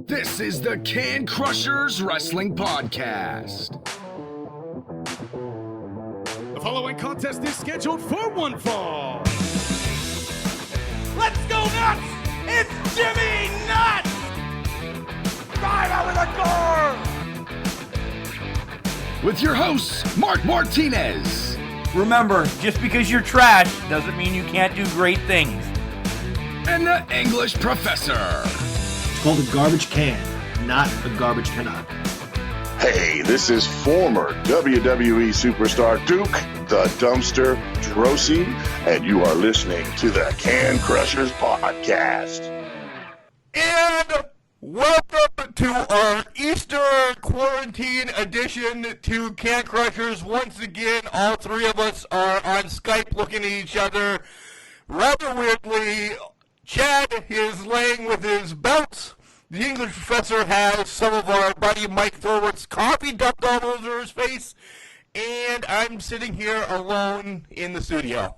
This is the Can Crushers Wrestling Podcast. The following contest is scheduled for one fall. Let's go nuts! It's Jimmy Nuts! Drive out with a car! With your hosts, Mark Martinez. Remember, just because you're trash doesn't mean you can't do great things. And the English Professor. It's called a garbage can, not a garbage cannot. Hey, this is former WWE superstar Duke, the Dumpster Drosy, and you are listening to the Can Crushers Podcast. And welcome to our Easter quarantine edition to Can Crushers. Once again, all three of us are on Skype looking at each other rather weirdly. Chad is laying with his belts. The English Professor has some of our buddy Mike Thorwart's coffee dumped all over his face. And I'm sitting here alone in the studio.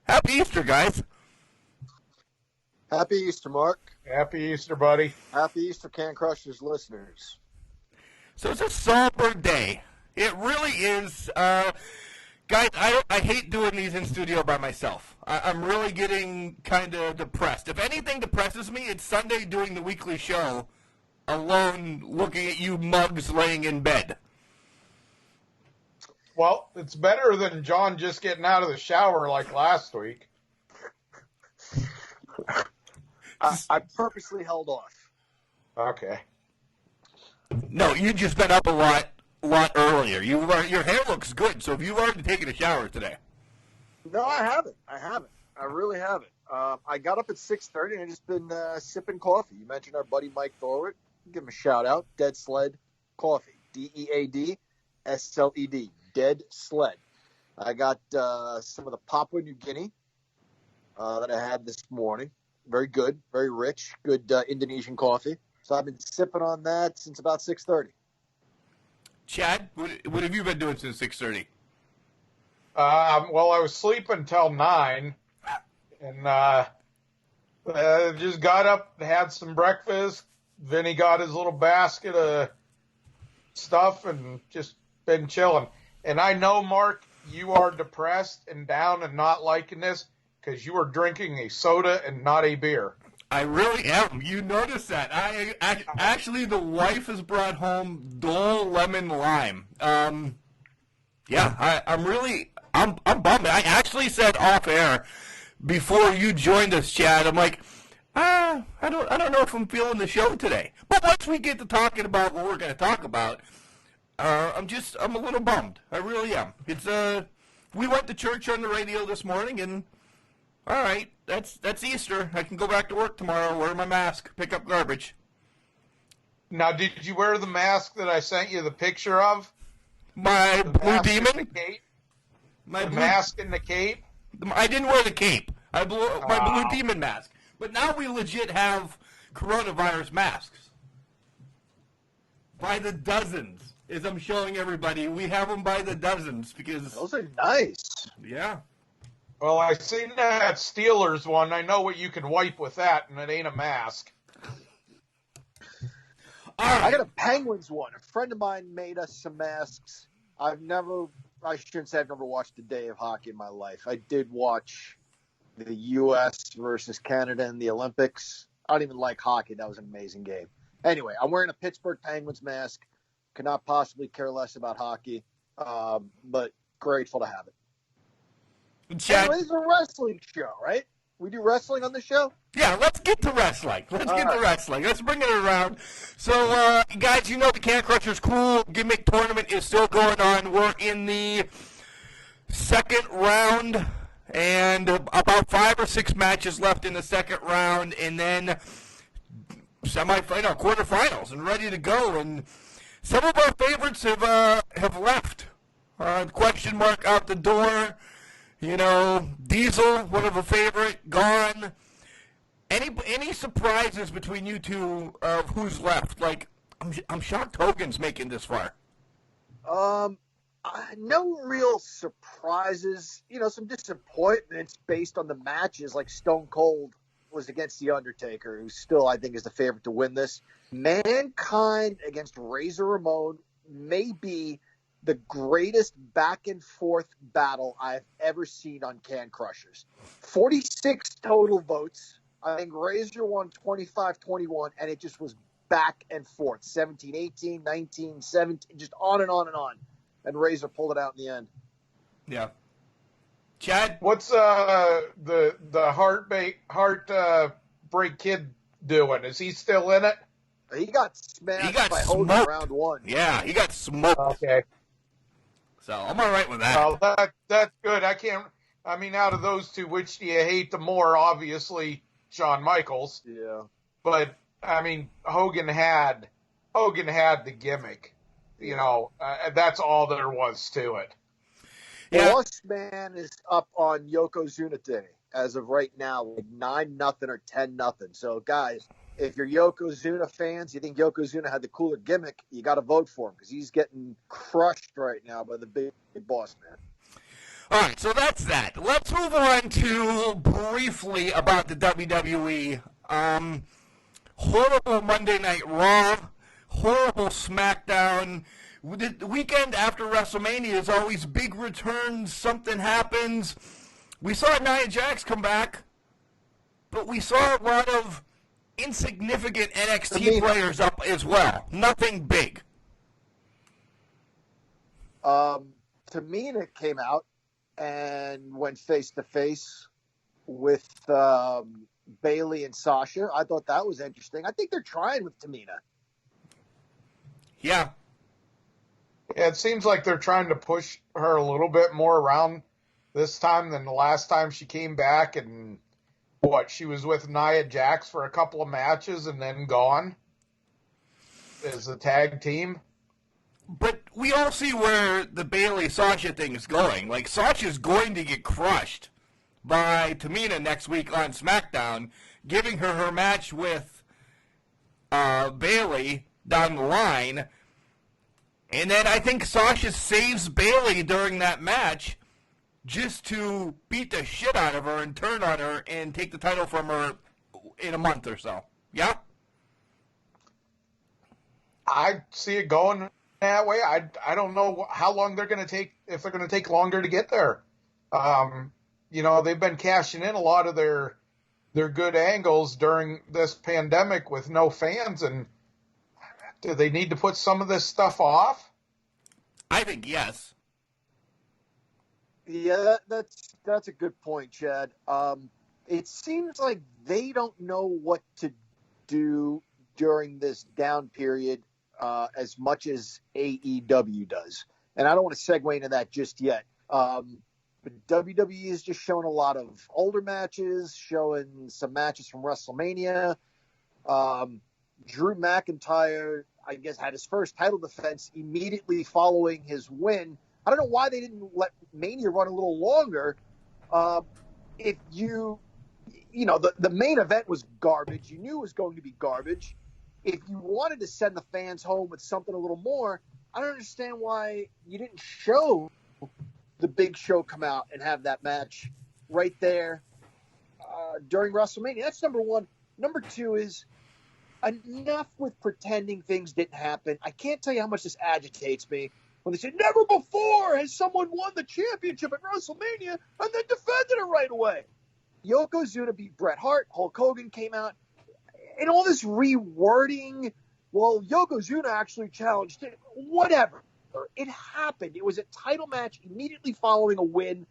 Happy Easter, guys. Happy Easter, Mark. Happy Easter, buddy. Happy Easter, Can Crushers listeners. So it's a somber day. It really is. Guys, I hate doing these in studio by myself. I'm really getting kind of depressed. If anything depresses me, it's Sunday doing the weekly show, alone looking at you mugs laying in bed. Well, it's better than John just getting out of the shower like last week. I purposely held off. Okay. No, you just been up a lot earlier. Your hair looks good, so if you've already taken a shower today. No, I haven't. I really haven't. I got up at 6:30 and I've just been sipping coffee. You mentioned our buddy Mike Thorwart. Give him a shout out. Dead Sled Coffee. DEAD SLED. Dead Sled. I got some of the Papua New Guinea that I had this morning. Very good, very rich, good Indonesian coffee. So I've been sipping on that since about 6:30. Chad, what have you been doing since 6:30? Well, I was sleeping until 9, and just got up, had some breakfast. Vinny got his little basket of stuff and just been chilling. And I know, Mark, you are depressed and down and not liking this because you are drinking a soda and not a beer. I really am. You noticed that. I actually, the wife has brought home Dole Lemon Lime. I'm bummed. I actually said off air before you joined us, Chad. I'm like, I don't know if I'm feeling the show today. But once we get to talking about what we're going to talk about, I'm a little bummed. I really am. It's we went to church on the radio this morning, and all right, that's Easter. I can go back to work tomorrow, wear my mask, pick up garbage. Now, did you wear the mask that I sent you the picture of? My blue demon? The mask and the cape? I didn't wear the cape. My blue demon mask. But now we legit have coronavirus masks. By the dozens. As I'm showing everybody, we have them by the dozens because... Those are nice. Yeah. Well, I seen that Steelers one. I know what you can wipe with that, and it ain't a mask. All right. I got a Penguins one. A friend of mine made us some masks. I shouldn't say I've never watched a day of hockey in my life. I did watch the U.S. versus Canada in the Olympics. I don't even like hockey. That was an amazing game. Anyway, I'm wearing a Pittsburgh Penguins mask. Cannot possibly care less about hockey, but grateful to have it. Chad, anyway, this is a wrestling show, right? We do wrestling on the show? Yeah, let's get to wrestling. Let's bring it around. So, guys, you know the Can Crushers Cool Gimmick Tournament is still going on. We're in the second round, and about 5 or 6 matches left in the second round, and then quarterfinals, and ready to go. And some of our favorites have left. Question mark out the door. You know, Diesel, one of a favorite, gone. Any surprises between you two of who's left? Like, I'm shocked Hogan's making this far. No real surprises. You know, some disappointments based on the matches. Like Stone Cold was against The Undertaker, who still, I think, is the favorite to win this. Mankind against Razor Ramon may be the greatest back and forth battle I've ever seen on Can Crushers. 46 total votes. I think Razor won 25-21, and it just was back and forth. 17-18, 19-17, just on and on and on. And Razor pulled it out in the end. Yeah. Chad? What's the heart break kid doing? Is he still in it? He got smashed He got by Hogan smoked. round one. Yeah, he got smoked. Okay. So I'm all right with that. Well, that's good. Out of those two, which do you hate the more? Obviously, Shawn Michaels. Yeah. But Hogan had the gimmick. That's all there was to it. Yeah. Boss Man is up on Yokozuna Day as of right now, like 9-0 or 10-0. So, guys, if you're Yokozuna fans, you think Yokozuna had the cooler gimmick, you got to vote for him because he's getting crushed right now by the big Boss Man. All right, so that's that. Let's move on to briefly about the WWE. Horrible Monday Night Raw, horrible SmackDown. The weekend after WrestleMania is always big returns, something happens. We saw Nia Jax come back, but we saw a lot of insignificant NXT players up as well. Nothing big. Tamina came out and went face-to-face with Bayley and Sasha. I thought that was interesting. I think they're trying with Tamina. Yeah. Yeah, it seems like they're trying to push her a little bit more around this time than the last time she came back. And she was with Nia Jax for a couple of matches and then gone as a tag team. But we all see where the Bayley-Sasha thing is going. Like, Sasha's going to get crushed by Tamina next week on SmackDown, giving her match with Bayley down the line. And then I think Sasha saves Bayley during that match just to beat the shit out of her and turn on her and take the title from her in a month or so. Yeah? I see it going that way. I don't know how long they're going to take, if they're going to take longer to get there. They've been cashing in a lot of their good angles during this pandemic with no fans, and do they need to put some of this stuff off? I think yes. Yeah, that's a good point, Chad. It seems like they don't know what to do during this down period as much as AEW does. And I don't want to segue into that just yet. But WWE is just showing a lot of older matches, showing some matches from WrestleMania. Drew McIntyre, I guess, had his first title defense immediately following his win. I don't know why they didn't let Mania run a little longer. If the main event was garbage. You knew it was going to be garbage. If you wanted to send the fans home with something a little more, I don't understand why you didn't show the Big Show come out and have that match right there during WrestleMania. That's number one. Number two is enough with pretending things didn't happen. I can't tell you how much this agitates me when they say, never before has someone won the championship at WrestleMania and then defended it right away. Yokozuna beat Bret Hart. Hulk Hogan came out. And all this rewording, well, Yokozuna actually challenged it. Whatever. It happened. It was a title match immediately following a win.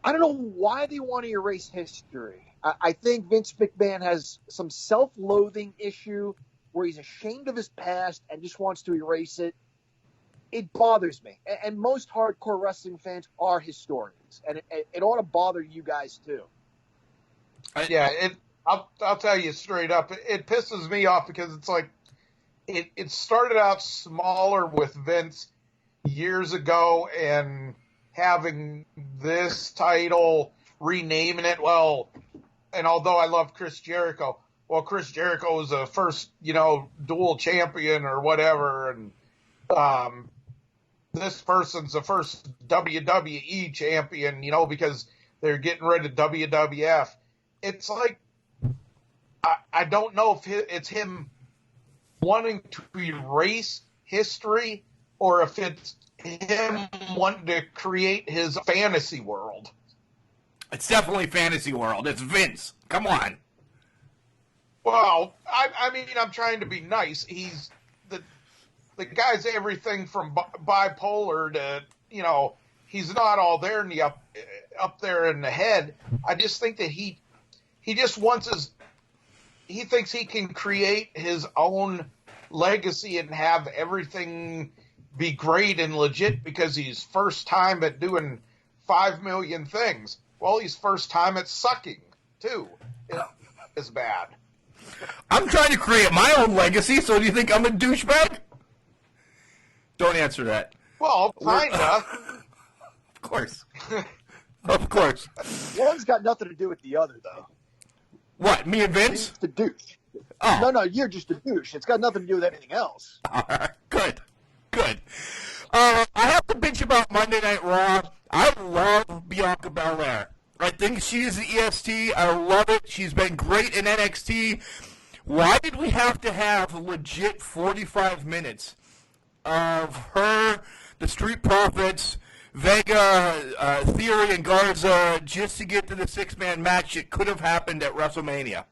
I don't know why they want to erase history. I think Vince McMahon has some self-loathing issue where he's ashamed of his past and just wants to erase it. It bothers me. And most hardcore wrestling fans are historians. And it ought to bother you guys too. I'll tell you straight up, it pisses me off because it's like it started out smaller with Vince years ago and having this title, renaming it, and although I love Chris Jericho, Chris Jericho was the first, dual champion or whatever, and this person's the first WWE champion, because they're getting rid of WWF. it's like I don't know if it's him wanting to erase history or if it's him wanting to create his fantasy world. It's definitely fantasy world. It's Vince. Come on. Well, I mean, I'm trying to be nice. He's the guy's everything from bipolar to, he's not all there in the up there in the head. I just think that he just he thinks he can create his own legacy and have everything be great and legit because he's first time at doing 5 million things. Well, he's first time at sucking too. It's bad. I'm trying to create my own legacy, so do you think I'm a douchebag? Don't answer that. Well, kinda. Of course. Of course. One's got nothing to do with the other, though. What, me and Vince? He's the douche. Oh. No, you're just a douche. It's got nothing to do with anything else. Good. I have to bitch about Monday Night Raw. I love Bianca Belair. I think she's the EST. I love it. She's been great in NXT. Why did we have to have legit 45 minutes of her, the Street Profits, Vega, Theory, and Garza just to get to the 6-man match? It could have happened at WrestleMania.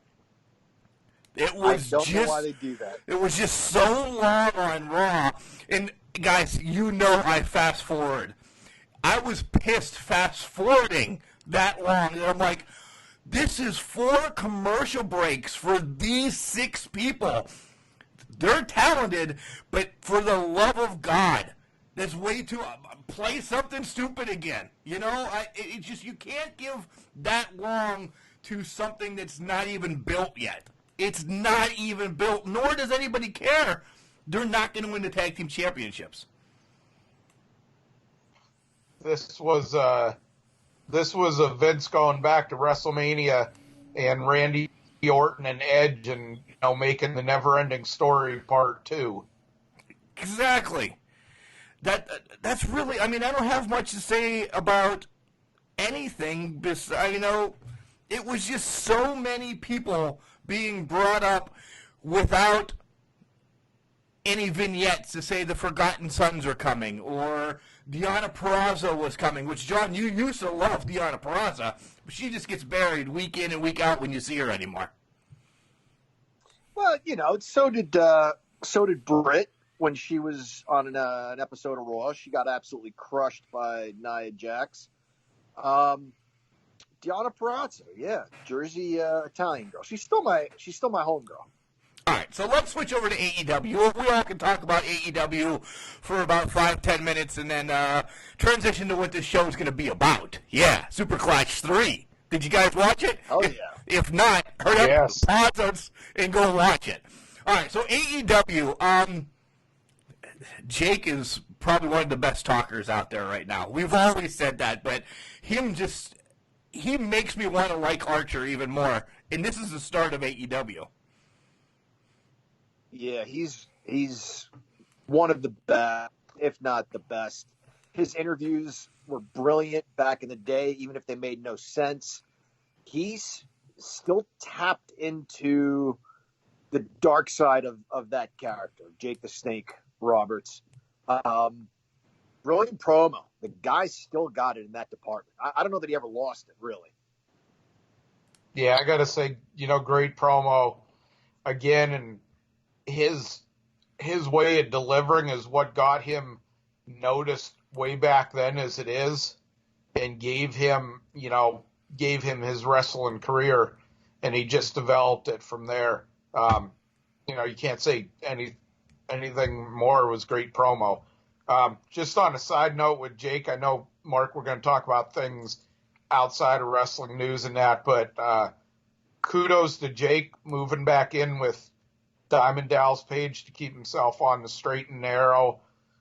It was I don't know why they do that. It was just so long on Raw. And guys, I fast forward. I was pissed fast forwarding that long. And I'm like, this is 4 commercial breaks for these 6 people. They're talented, but for the love of God, that's way too. Play something stupid again. It just, you can't give that long to something that's not even built yet. It's not even built, nor does anybody care. They're not going to win the tag team championships. This was a Vince going back to WrestleMania and Randy Orton and Edge and making the never-ending story part 2. Exactly. That's really. I mean, I don't have much to say about anything. It was just so many people being brought up without any vignettes to say the Forgotten Sons are coming or Deonna Purrazzo was coming, which, John, you used to love Deonna Purrazzo, but she just gets buried week in and week out when you see her anymore. Well, so did Britt when she was on an episode of Raw. She got absolutely crushed by Nia Jax. Deonna Purrazzo, yeah, Jersey Italian girl. She's still my homegirl. All right, so let's switch over to AEW. We all can talk about AEW for about 5-10 minutes and then transition to what this show is going to be about. Yeah, Super Clash 3. Did you guys watch it? Oh, yeah. If not, hurry up, Yes. pause us, and go watch it. All right, so AEW, Jake is probably one of the best talkers out there right now. We've always said that, but he makes me want to like Archer even more, and this is the start of AEW. Yeah, he's one of the best, if not the best. His interviews were brilliant back in the day, even if they made no sense. He's still tapped into the dark side of that character, Jake the Snake Roberts. Brilliant promo. The guy still got it in that department. I don't know that he ever lost it, really. Yeah, I got to say, great promo again, and his way of delivering is what got him noticed way back then as it is, and gave him his wrestling career, and he just developed it from there. You can't say anything more. It was great promo. Just on a side note with Jake, I know, Mark, we're going to talk about things outside of wrestling news and that, but kudos to Jake moving back in with Diamond Dallas Page to keep himself on the straight and narrow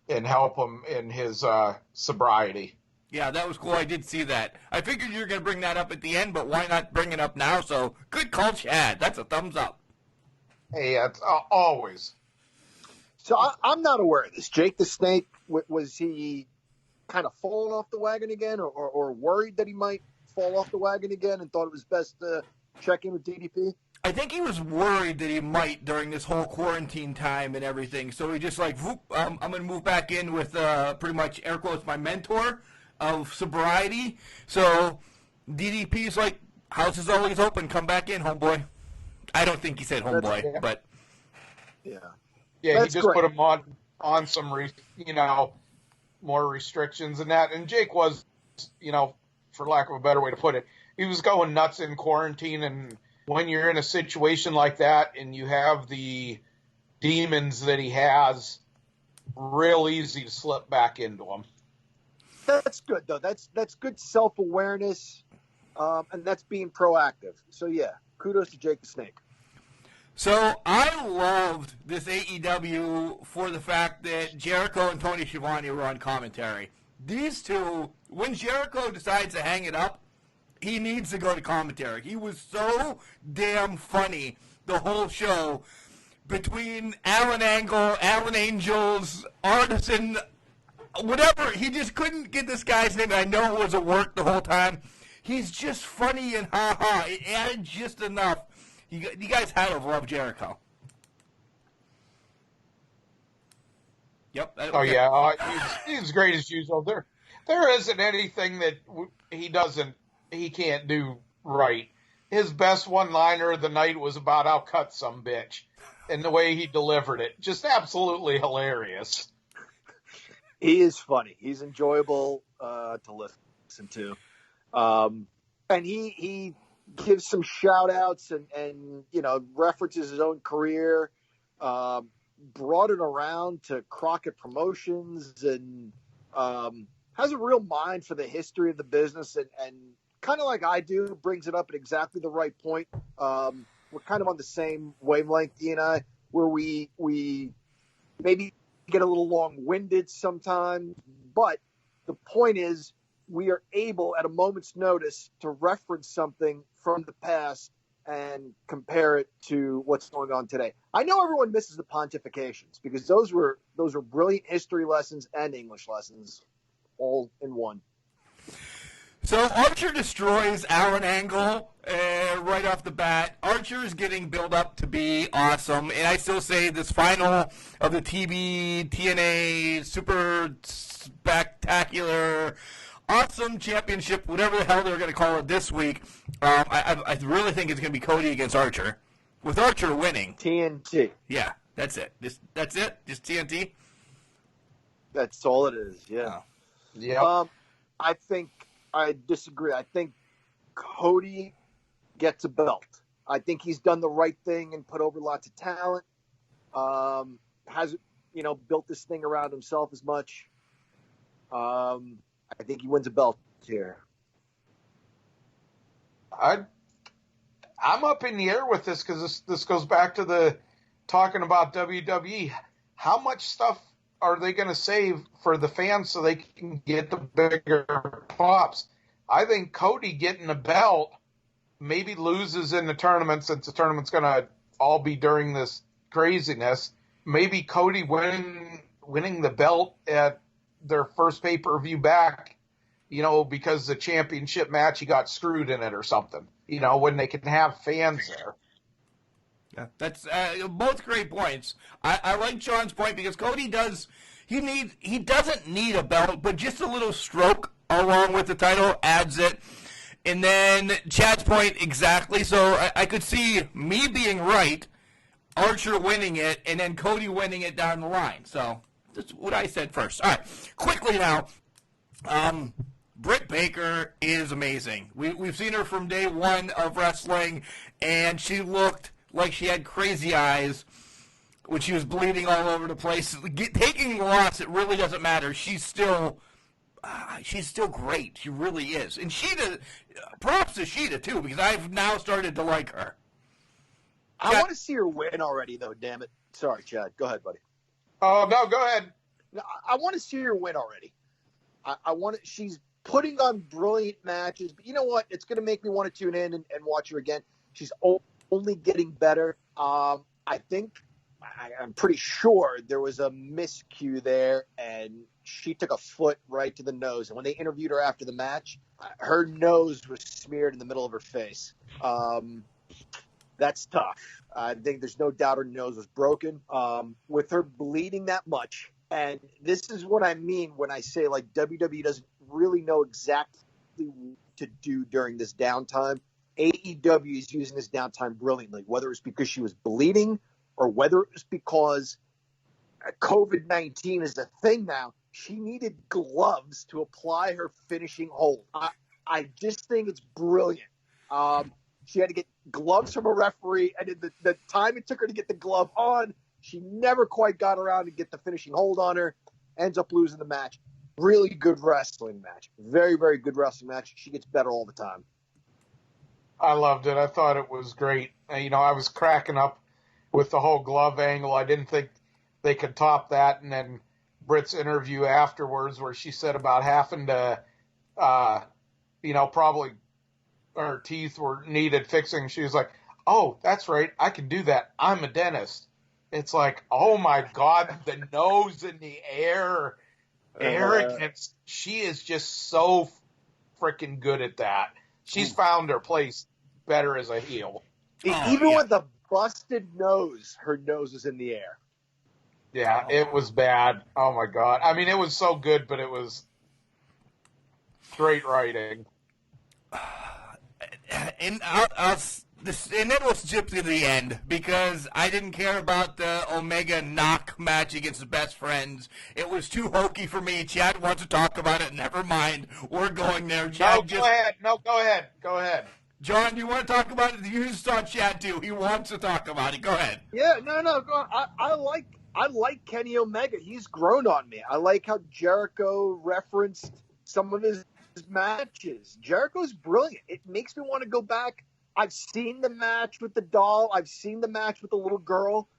and help him in his sobriety. Yeah, that was cool. I did see that. I figured you were going to bring that up at the end, but why not bring it up now? So, good call, Chad. That's a thumbs up. Hey, that's always. So I'm not aware of this. Jake the Snake, was he kind of falling off the wagon again or worried that he might fall off the wagon again and thought it was best to check in with DDP? I think he was worried that he might during this whole quarantine time and everything. So he just like, whoop, I'm going to move back in with pretty much, air quotes, my mentor of sobriety. So DDP's like, house is always open. Come back in, homeboy. I don't think he said homeboy, but. Yeah. Yeah, That's he just great. put him on some, more restrictions and that. And Jake was, for lack of a better way to put it, he was going nuts in quarantine. And when you're in a situation like that and you have the demons that he has, real easy to slip back into them. That's good, though. That's good self-awareness, and that's being proactive. So, yeah, kudos to Jake the Snake. So I loved this AEW for the fact that Jericho and Tony Schiavone were on commentary. These two, when Jericho decides to hang it up, he needs to go to commentary. He was so damn funny the whole show between Alan Angle, Alan Angels, Artisan, whatever. He just couldn't get this guy's name. I know it was a work the whole time. He's just funny and ha-ha. It added just enough. You guys had to love Jericho. Yep. Oh, yeah. He's great as usual. There isn't anything that he can't do right. His best one-liner of the night was about "I'll cut some bitch," and the way he delivered it, just absolutely hilarious. He is funny. He's enjoyable to listen to, and he gives some shout-outs and references his own career. Brought it around to Crockett Promotions and has a real mind for the history of the business and kind of like I do, brings it up at exactly the right point. We're kind of on the same wavelength, he and I, where we maybe get a little long-winded sometimes, but the point is we are able at a moment's notice to reference something from the past and compare it to what's going on today. I know everyone misses the pontifications because those were brilliant history lessons and English lessons all in one. So Archer destroys Alan Angle right off the bat. Archer is getting built up to be awesome, and I still say this final of the TNA Super Spectacular Awesome Championship, whatever the hell they're going to call it this week. I really think it's going to be Cody against Archer, with Archer winning. TNT. Yeah, that's it. That's it. Just TNT. That's all it is. Yeah. Yeah. I think I disagree. I think Cody gets a belt. I think he's done the right thing and put over lots of talent. Hasn't, built this thing around himself as much. I think he wins a belt here. I'm up in the air with this because this goes back to the talking about WWE. How much stuff are they going to save for the fans so they can get the bigger pops? I think Cody getting a belt maybe loses in the tournament since the tournament's going to all be during this craziness. Maybe Cody winning the belt at their first pay-per-view back, because the championship match, he got screwed in it or something, when they can have fans there. Yeah, that's both great points. I like Sean's point because Cody he doesn't need a belt, but just a little stroke along with the title adds it. And then Chad's point exactly. So I could see me being right, Archer winning it, and then Cody winning it down the line. So that's what I said first. All right, quickly now. Britt Baker is amazing. We've seen her from day one of wrestling, and she looked like she had crazy eyes when she was bleeding all over the place. Taking the loss, it really doesn't matter. She's still great. She really is. And Sheeta, props to Sheeta, too, because I've now started to like her. I want to see her win already, though, damn it. Sorry, Chad. Go ahead, buddy. Oh, no, go ahead. I want to see her win already. She's putting on brilliant matches, but you know what? It's going to make me want to tune in and watch her again. She's only getting better. I think I'm pretty sure there was a miscue there, and she took a foot right to the nose. And when they interviewed her after the match, her nose was smeared in the middle of her face. That's tough. I think there's no doubt her nose was broken. With her bleeding that much, and this is what I mean when I say like WWE doesn't really know exactly what to do during this downtime. AEW is using this downtime brilliantly, whether it's because she was bleeding or whether it was because COVID-19 is a thing now. She needed gloves to apply her finishing hold. I just think it's brilliant. She had to get gloves from a referee, and in the time it took her to get the glove on, she never quite got around to get the finishing hold on her. Ends up losing the match. Really good wrestling match. Very, very good wrestling match. She gets better all the time. I loved it. I thought it was great. I was cracking up with the whole glove angle. I didn't think they could top that. And then Britt's interview afterwards where she said about having to, probably her teeth were needed fixing. She was like, oh, that's right. I can do that. I'm a dentist. It's like, oh, my God, the nose in the air. Arrogance. She is just so freaking good at that. She's found her place better as a heel. Even with the busted nose, her nose is in the air. Yeah, it was bad. Oh, my God. I mean, it was so good, but it was great writing. And then we'll skip to the end because I didn't care about the Omega knock match against the Best Friends. It was too hokey for me. Chad wants to talk about it. Never mind. We're going there. Chad, go ahead. No, go ahead. Go ahead. John, do you want to talk about it? You saw Chad too. He wants to talk about it. Go ahead. Yeah, no. Go on. I like Kenny Omega. He's grown on me. I like how Jericho referenced some of his matches. Jericho's brilliant. It makes me want to go back. I've seen the match with the doll. I've seen the match with the little girl.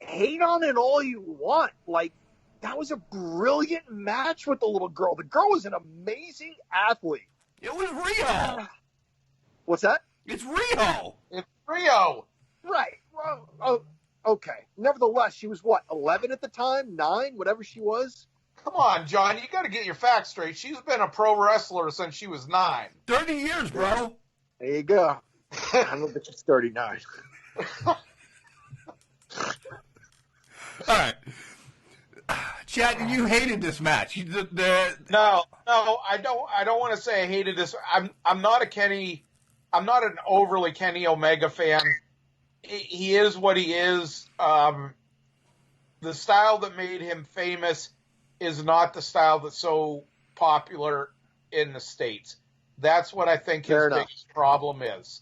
Hate on it all you want. Like, that was a brilliant match with the little girl. The girl was an amazing athlete. It was Rio. What's that? It's Rio. It's Rio. Right. Well, okay. Nevertheless, she was what, 11 at the time? 9? Whatever she was? Come on, John. You got to get your facts straight. She's been a pro wrestler since she was 9. 30 years, bro. There you go. I don't think she's 39. All right. Chad, you hated this match. No, I don't want to say I hated this. I'm not an overly Kenny Omega fan. He is what he is. The style that made him famous is not the style that's so popular in the States. That's what I think his biggest problem is.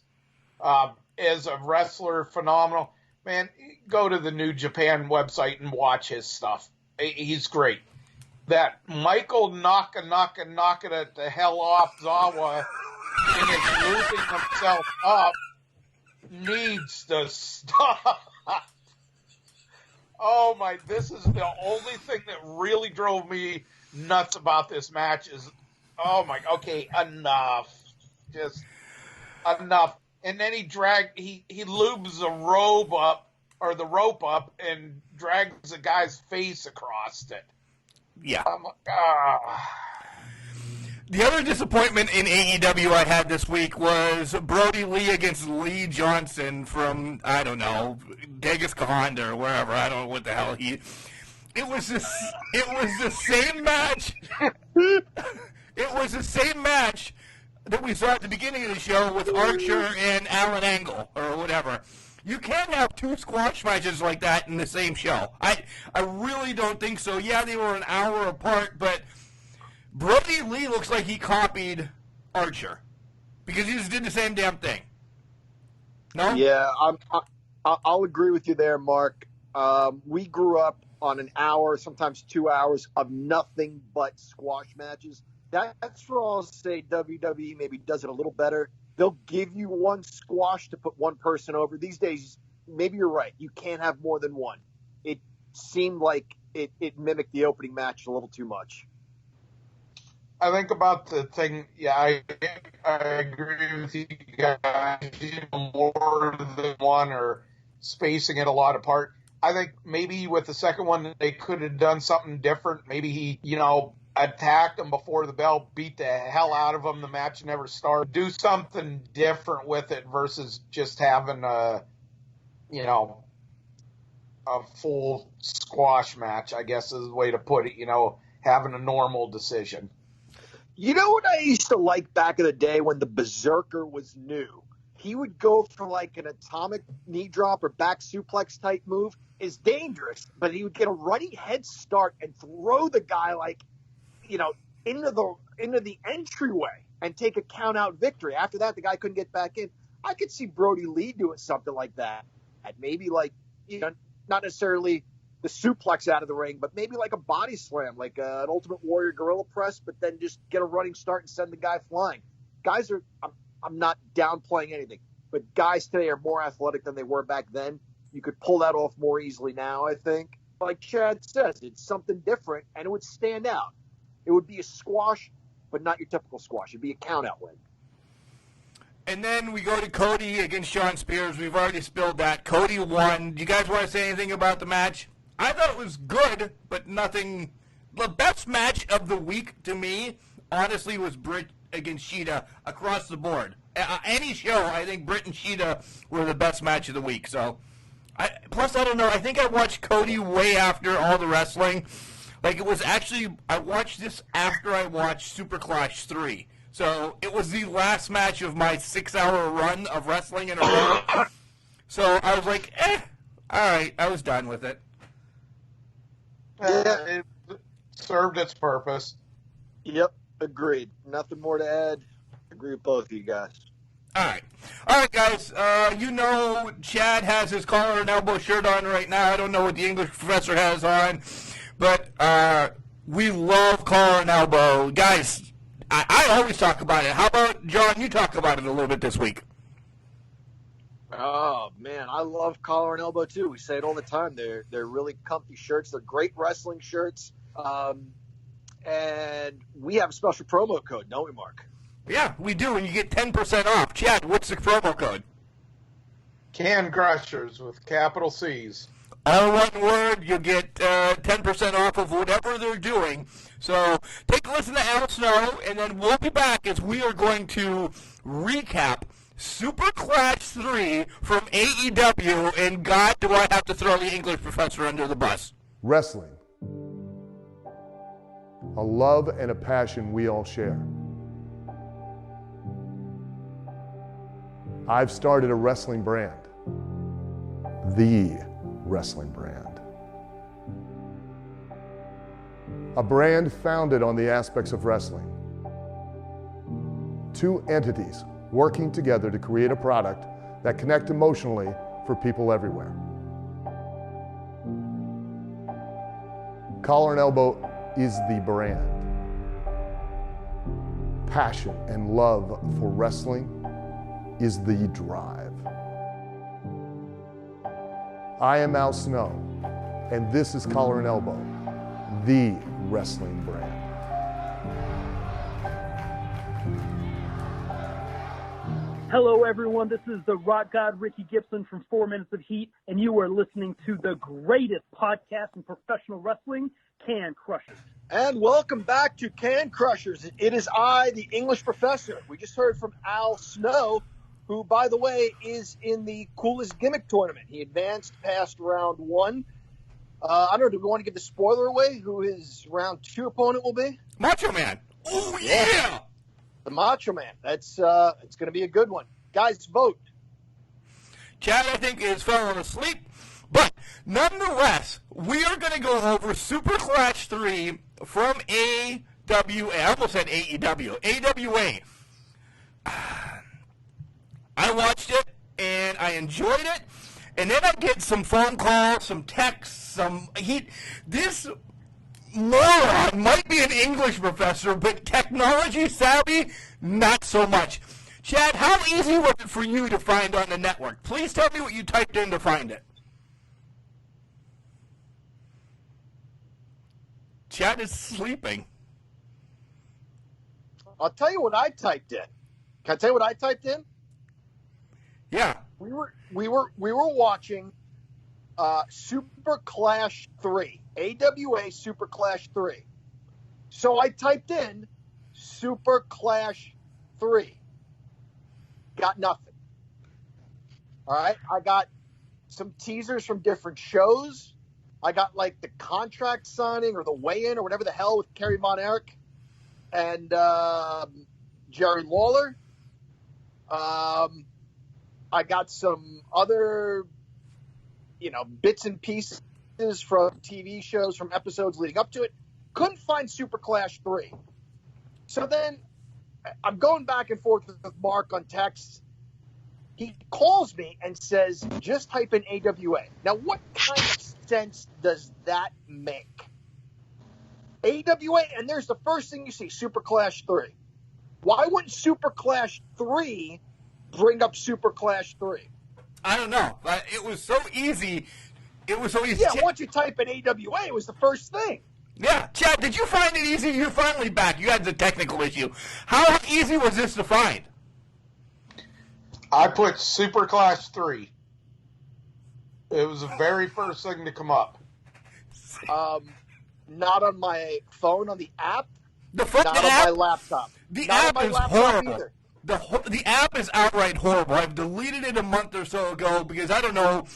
As a wrestler, phenomenal. Man, go to the New Japan website and watch his stuff. He's great. That Michael knocking it the hell off Zawa and is losing himself up needs to stop. Oh my, this is the only thing that really drove me nuts about this match is, oh my, okay, enough. Just enough. And then he lubes the rope up and drags the guy's face across it. Yeah. I'm like, The other disappointment in AEW I had this week was Brody Lee against Lee Johnson from, I don't know, Vegas Kahonda or wherever. I don't know what the hell It was the same match. It was the same match that we saw at the beginning of the show with Archer and Alan Angle or whatever. You can't have two squash matches like that in the same show. I really don't think so. Yeah, they were an hour apart, but Brody Lee looks like he copied Archer because he just did the same damn thing. No? Yeah, I'll agree with you there, Mark. We grew up on an hour, sometimes 2 hours of nothing but squash matches. That's where I'll say WWE maybe does it a little better. They'll give you one squash to put one person over. These days, maybe you're right. You can't have more than one. It seemed like it mimicked the opening match a little too much. I think about the thing, yeah, I agree with you guys. More than one or spacing it a lot apart. I think maybe with the second one they could have done something different. Maybe he, attacked him before the bell, beat the hell out of him. The match never started. Do something different with it versus just having a full squash match, I guess is the way to put it, having a normal decision. You know what I used to like back in the day when the Berserker was new? He would go for like an atomic knee drop or back suplex type move. Is dangerous, but he would get a running head start and throw the guy into the entryway and take a count out victory. After that, the guy couldn't get back in. I could see Brody Lee doing something like that. Maybe not necessarily the suplex out of the ring, but maybe like a body slam, like an Ultimate Warrior gorilla press, but then just get a running start and send the guy flying. Guys are, I'm not downplaying anything, but guys today are more athletic than they were back then. You could pull that off more easily now, I think. Like Chad says, it's something different, and it would stand out. It would be a squash, but not your typical squash. It'd be a count-out win. And then we go to Cody against Sean Spears. We've already spilled that. Cody won. Do you guys want to say anything about the match? I thought it was good, but nothing. The best match of the week to me, honestly, was Britt against Sheeta across the board. Any show, I think Britt and Sheeta were the best match of the week. So, plus, I don't know. I think I watched Cody way after all the wrestling. Like, it was actually, I watched this after I watched Super Clash 3. So, it was the last match of my 6-hour run of wrestling in a row. So, I was like, all right, I was done with it. It served its purpose. Yep, agreed. Nothing more to add. Agree with both of you guys. All right, guys. Chad has his collar and elbow shirt on right now. I don't know what the English professor has on, but we love collar and elbow. Guys, I always talk about it. How about, John, you talk about it a little bit this week? Oh, man, I love collar and elbow, too. We say it all the time. They're really comfy shirts. They're great wrestling shirts. And we have a special promo code, don't we, Mark? Yeah, we do, and you get 10% off. Chad, what's the promo code? Can Crushers with capital C's. All one word, you get 10% off of whatever they're doing. So take a listen to Al Snow, and then we'll be back as we are going to recap Super Clash 3 from AEW, and God, do I have to throw the English professor under the bus. Wrestling. A love and a passion we all share. I've started a wrestling brand. The wrestling brand. A brand founded on the aspects of wrestling. Two entities working together to create a product that connect emotionally for people everywhere. Collar and Elbow is the brand. Passion and love for wrestling is the drive. I am Al Snow, and this is Collar and Elbow, the wrestling brand. Hello, everyone. This is the Rock God Ricky Gibson from 4 Minutes of Heat, and you are listening to the greatest podcast in professional wrestling, Can Crushers. And welcome back to Can Crushers. It is I, the English professor. We just heard from Al Snow, who, by the way, is in the Coolest Gimmick tournament. He advanced past round 1. I don't know, do we want to give the spoiler away, who his round 2 opponent will be? Macho Man. Oh, yeah! The Macho Man. That's it's going to be a good one. Guys, vote. Chad, I think, is falling asleep. But nonetheless, we are going to go over Super Clash 3 from AWA. I almost said AEW. AWA. I watched it, and I enjoyed it. And then I get some phone calls, some texts, this moron might be an English professor, but technology savvy, not so much. Chad, how easy was it for you to find on the network? Please tell me what you typed in to find it. Chad is sleeping. I'll tell you what I typed in. Can I tell you what I typed in? Yeah. We were watching Super Clash 3. AWA Super Clash 3. So I typed in Super Clash 3. Got nothing. All right. I got some teasers from different shows. I got like the contract signing or the weigh-in or whatever the hell with Kerry Von Erich and Jerry Lawler. I got some other, bits and pieces from TV shows, from episodes leading up to it. Couldn't find Super Clash 3. So then I'm going back and forth with Mark on text. He calls me and says, just type in AWA. Now, what kind of sense does that make? AWA, and there's the first thing you see, Super Clash 3. Why wouldn't Super Clash 3 bring up Super Clash 3? I don't know. It was so easy. Yeah, once you type in AWA, it was the first thing. Yeah, Chad, did you find it easy? You're finally back. You had the technical issue. How easy was this to find? I put Super Clash 3. It was the very first thing to come up. Not on my phone, on the app. Not on my laptop. The not app is horrible. The app is outright horrible. I've deleted it a month or so ago because, I don't know,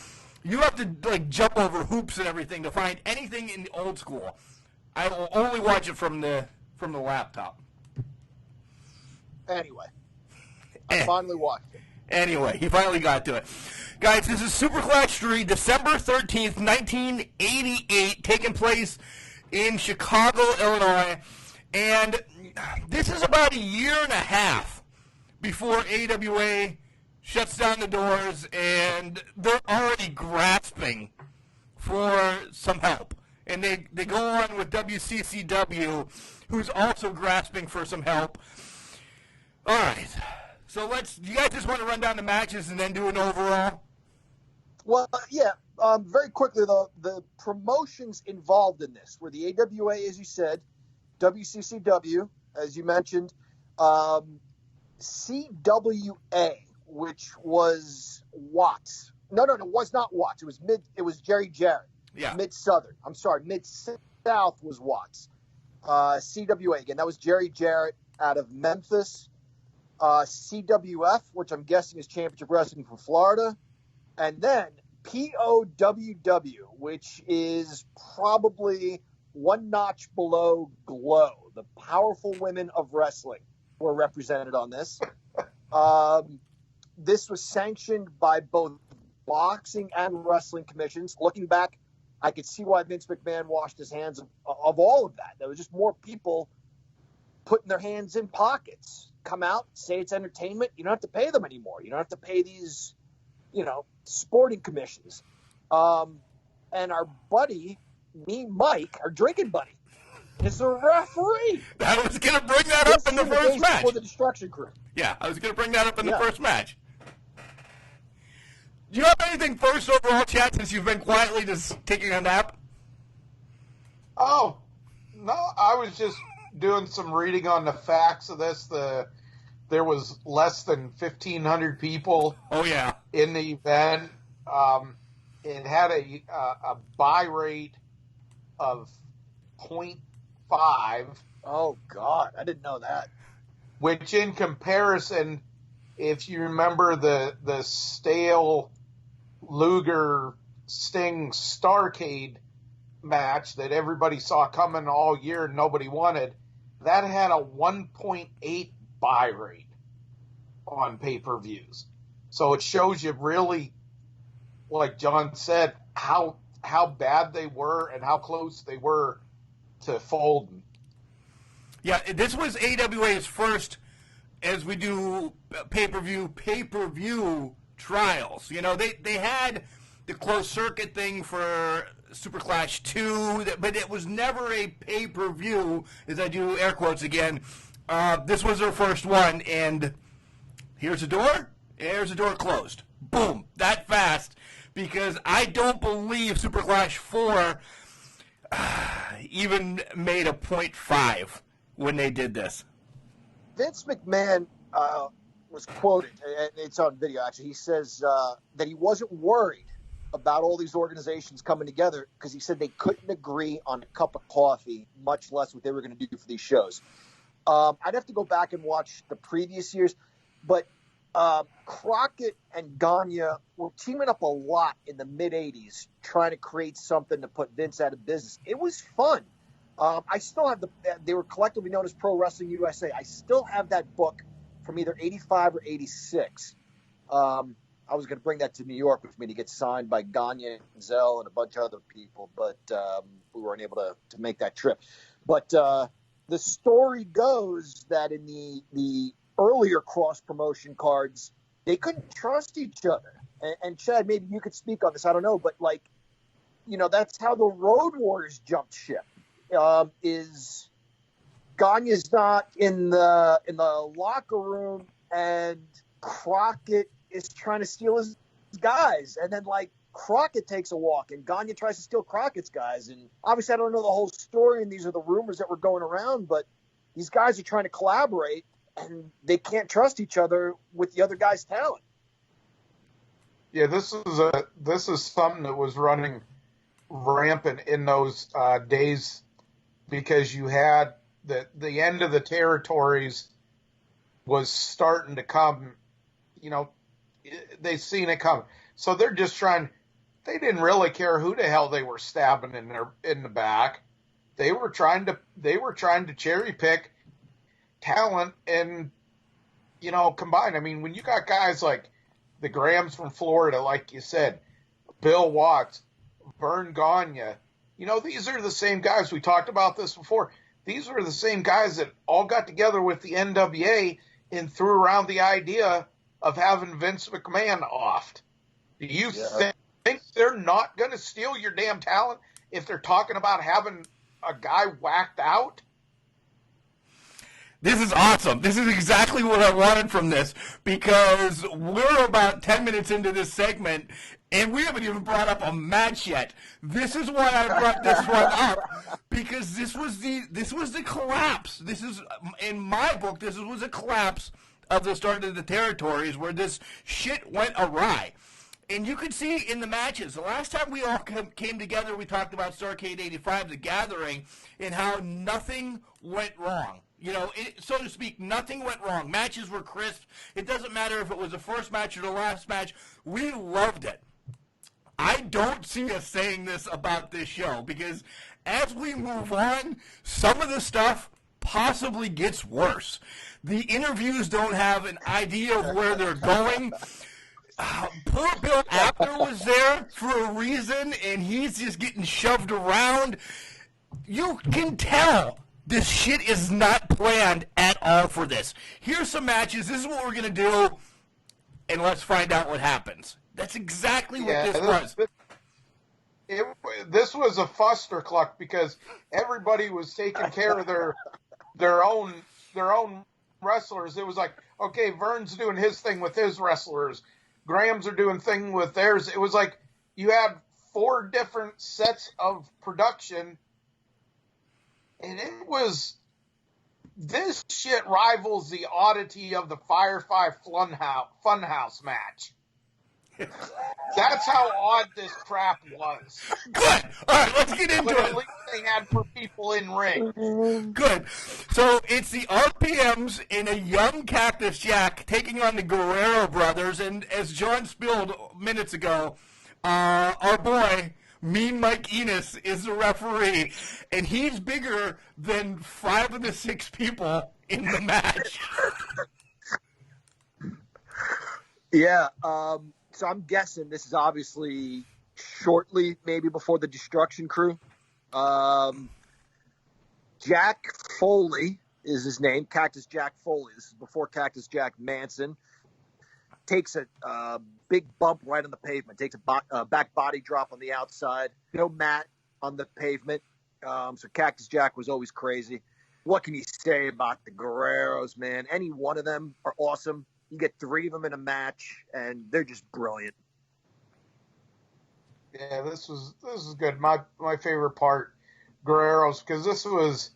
you have to jump over hoops and everything to find anything in the old school. I will only watch it from the laptop. Anyway, I finally watched it. Anyway, he finally got to it. Guys, this is Super Clash 3, December 13th, 1988, taking place in Chicago, Illinois. And this is about a year and a half before AWA shuts down the doors, and they're already grasping for some help. And they go on with WCCW, who's also grasping for some help. All right. So you guys just want to run down the matches and then do an overall? Well, yeah. Very quickly, the promotions involved in this were the AWA, as you said, WCCW, as you mentioned, CWA, which was Watts. No, it was not Watts. It was Jerry Jarrett. Yeah. Mid-Southern. I'm sorry, Mid-South was Watts. CWA, again, that was Jerry Jarrett out of Memphis. CWF, which I'm guessing is Championship Wrestling from Florida. And then POWW, which is probably one notch below Glow. The Powerful Women of Wrestling were represented on this. This was sanctioned by both boxing and wrestling commissions. Looking back, I could see why Vince McMahon washed his hands of all of that. There was just more people putting their hands in pockets. Come out, say it's entertainment. You don't have to pay them anymore. You don't have to pay these, sporting commissions. And our buddy, Mike, our drinking buddy, is a referee. I was going to bring that up in the first match. For the Destruction Crew. Yeah, I was going to bring that up in the first match. Do you have anything first overall, Chad, since you've been quietly just taking a nap? Oh, no, I was just doing some reading on the facts of this. There was less than 1,500 people. Oh yeah, in the event. It had a buy rate of 0.5. Oh God, I didn't know that. Which, in comparison, if you remember the stale Luger Sting Starrcade match that everybody saw coming all year and nobody wanted, that had a 1.8 buy rate on pay-per-views. So it shows you really, like John said, how bad they were and how close they were to folding. Yeah, this was AWA's first, as we do pay-per-view trials. They had the closed circuit thing for Super Clash 2, but it was never a pay-per-view, as I do air quotes again. This was their first one, and here's a door closed. Boom, that fast, because I don't believe Super Clash 4 even made a 0.5 when they did this. Vince McMahon was quoted, and it's on video actually. He says that he wasn't worried about all these organizations coming together because he said they couldn't agree on a cup of coffee, much less what they were going to do for these shows. I'd have to go back and watch the previous years, but Crockett and Gagne were teaming up a lot in the mid-'80s trying to create something to put Vince out of business. It was fun. I still have they were collectively known as Pro Wrestling USA. I still have that book from either 85 or 86. I was going to bring that to New York with me to get signed by Gagne and Zell and a bunch of other people, but we weren't able to make that trip. But the story goes that in the earlier cross-promotion cards, they couldn't trust each other. And Chad, maybe you could speak on this. I don't know, but that's how the Road Warriors jumped ship. Is Gagne's not in the locker room, and Crockett is trying to steal his guys, and then Crockett takes a walk, and Gagne tries to steal Crockett's guys, and obviously I don't know the whole story, and these are the rumors that were going around, but these guys are trying to collaborate, and they can't trust each other with the other guy's talent. Yeah, this is something that was running rampant in those days, because you had the end of the territories was starting to come. They seen it coming, so they're just trying. They didn't really care who the hell they were stabbing in the back. They were trying to cherry pick talent and combine. I mean, when you got guys like the Grahams from Florida, like you said, Bill Watts, Vern Gagne, these are the same guys. We talked about this before. These were the same guys that all got together with the NWA and threw around the idea of having Vince McMahon offed. Do you think they're not going to steal your damn talent if they're talking about having a guy whacked out? This is awesome. This is exactly what I wanted from this, because we're about 10 minutes into this segment, and we haven't even brought up a match yet. This is why I brought this one up, because this was the collapse. This is, in my book, this was a collapse of the start of the territories where this shit went awry. And you could see in the matches, the last time we all came together, we talked about Starrcade 85, The Gathering, and how nothing went wrong. So to speak, nothing went wrong. Matches were crisp. It doesn't matter if it was the first match or the last match. We loved it. I don't see us saying this about this show, because as we move on, some of the stuff possibly gets worse. The interviews don't have an idea of where they're going. Poor Bill Apter was there for a reason, and he's just getting shoved around. You can tell this shit is not planned at all for this. Here's some matches. This is what we're going to do, and let's find out what happens. That's exactly what this was. This was a fustercluck because everybody was taking care of their own wrestlers. It was like, okay, Vern's doing his thing with his wrestlers. Graham's are doing thing with theirs. It was like you had 4 different sets of production, and this shit rivals the oddity of the Firefly Funhouse match. That's how odd this crap was. Good. All right, let's get into it. At least they had for people in ring. Good. So it's the RPMs in a young Cactus Jack taking on the Guerrero brothers, and as John spilled minutes ago, our boy Mean Mike Enos is the referee, and he's bigger than 5 of the 6 people in the match. Yeah. So I'm guessing this is obviously shortly, maybe before the Destruction Crew. Jack Foley is his name, Cactus Jack Foley. This is before Cactus Jack Manson. Takes a big bump right on the pavement. Takes a back body drop on the outside. No mat on the pavement. So Cactus Jack was always crazy. What can you say about the Guerreros, man? Any one of them are awesome. You get 3 of them in a match, and they're just brilliant. Yeah, this is good. My favorite part, Guerreros, because this was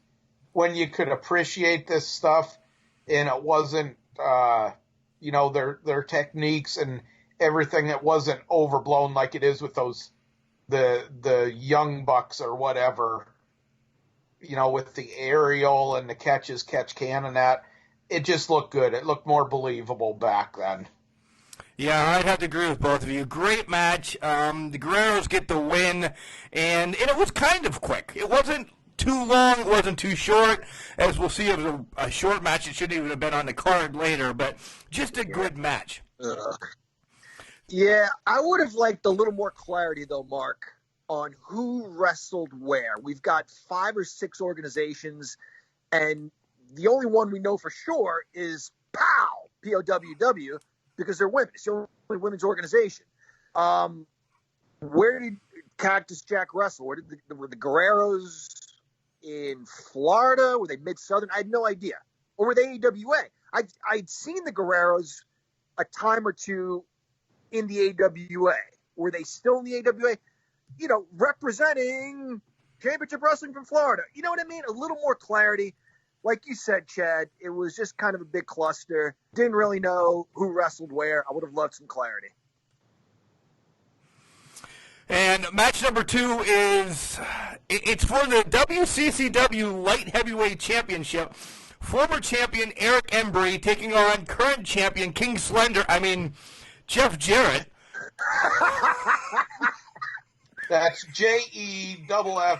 when you could appreciate this stuff, and it wasn't, their techniques, and everything that wasn't overblown like it is with those the young bucks or whatever, with the aerial and the catch can and that. It just looked good. It looked more believable back then. Yeah, I'd have to agree with both of you. Great match. The Guerreros get the win, and it was kind of quick. It wasn't too long. It wasn't too short. As we'll see, it was a short match. It shouldn't even have been on the card later, but just a good match. Yeah, I would have liked a little more clarity, though, Mark, on who wrestled where. We've got 5 or 6 organizations, and the only one we know for sure is POW, P-O-W-W, because they're women. It's the only women's organization. Where did Cactus Jack wrestle? Were the Guerreros in Florida? Were they mid-southern? I had no idea. Or were they AWA? I'd seen the Guerreros a time or two in the AWA. Were they still in the AWA? Representing Championship Wrestling from Florida. You know what I mean? A little more clarity. Like you said, Chad, it was just kind of a big cluster. Didn't really know who wrestled where. I would have loved some clarity. And match number 2 it's for the WCCW Light Heavyweight Championship. Former champion Eric Embry taking on current champion Jeff Jarrett. That's JEFFJARRE.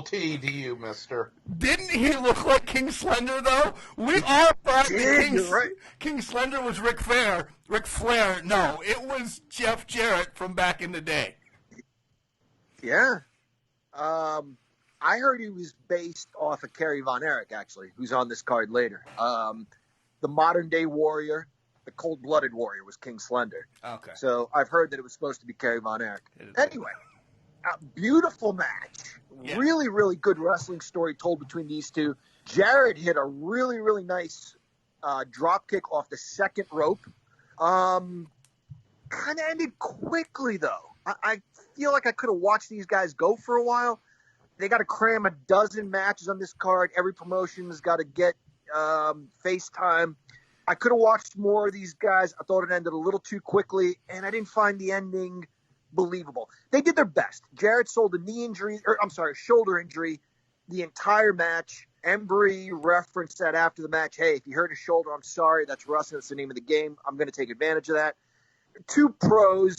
T to you, mister. Didn't he look like King Slender, though? We all thought that King Slender was Ric Flair. No, it was Jeff Jarrett from back in the day. Yeah. I heard he was based off of Kerry Von Erich, actually, who's on this card later. The modern-day warrior, the cold-blooded warrior, was King Slender. Okay. So I've heard that it was supposed to be Kerry Von Erich. Anyway, a beautiful match. Yeah. Really, really good wrestling story told between these two. Jarrett hit a really, really nice drop kick off the second rope. Kind of ended quickly, though. I feel like I could have watched these guys go for a while. They got to cram a dozen matches on this card. Every promotion's got to get FaceTime. I could have watched more of these guys. I thought it ended a little too quickly, and I didn't find the ending believable. They did their best. Jarrett sold a shoulder injury the entire match. Embry referenced that after the match. Hey, if you hurt his shoulder, I'm sorry. That's wrestling. That's the name of the game. I'm going to take advantage of that. 2 pros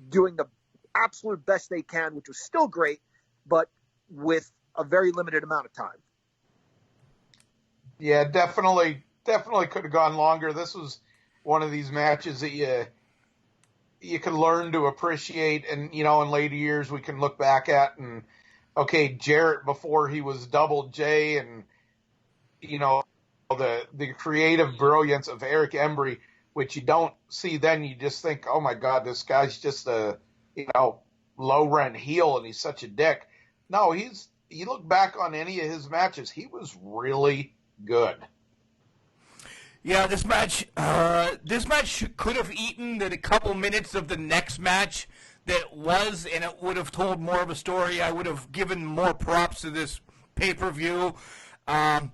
doing the absolute best they can, which was still great, but with a very limited amount of time. Yeah, definitely could have gone longer. This was one of these matches that you can learn to appreciate, and in later years we can look back at and Jarrett before he was Double J, and the creative brilliance of Eric Embry, which you don't see then. You just think, oh my God, this guy's just a low rent heel and he's such a dick. No, you look back on any of his matches, he was really good. Yeah, this match could have eaten the couple minutes of the next match that was, and it would have told more of a story. I would have given more props to this pay-per-view. But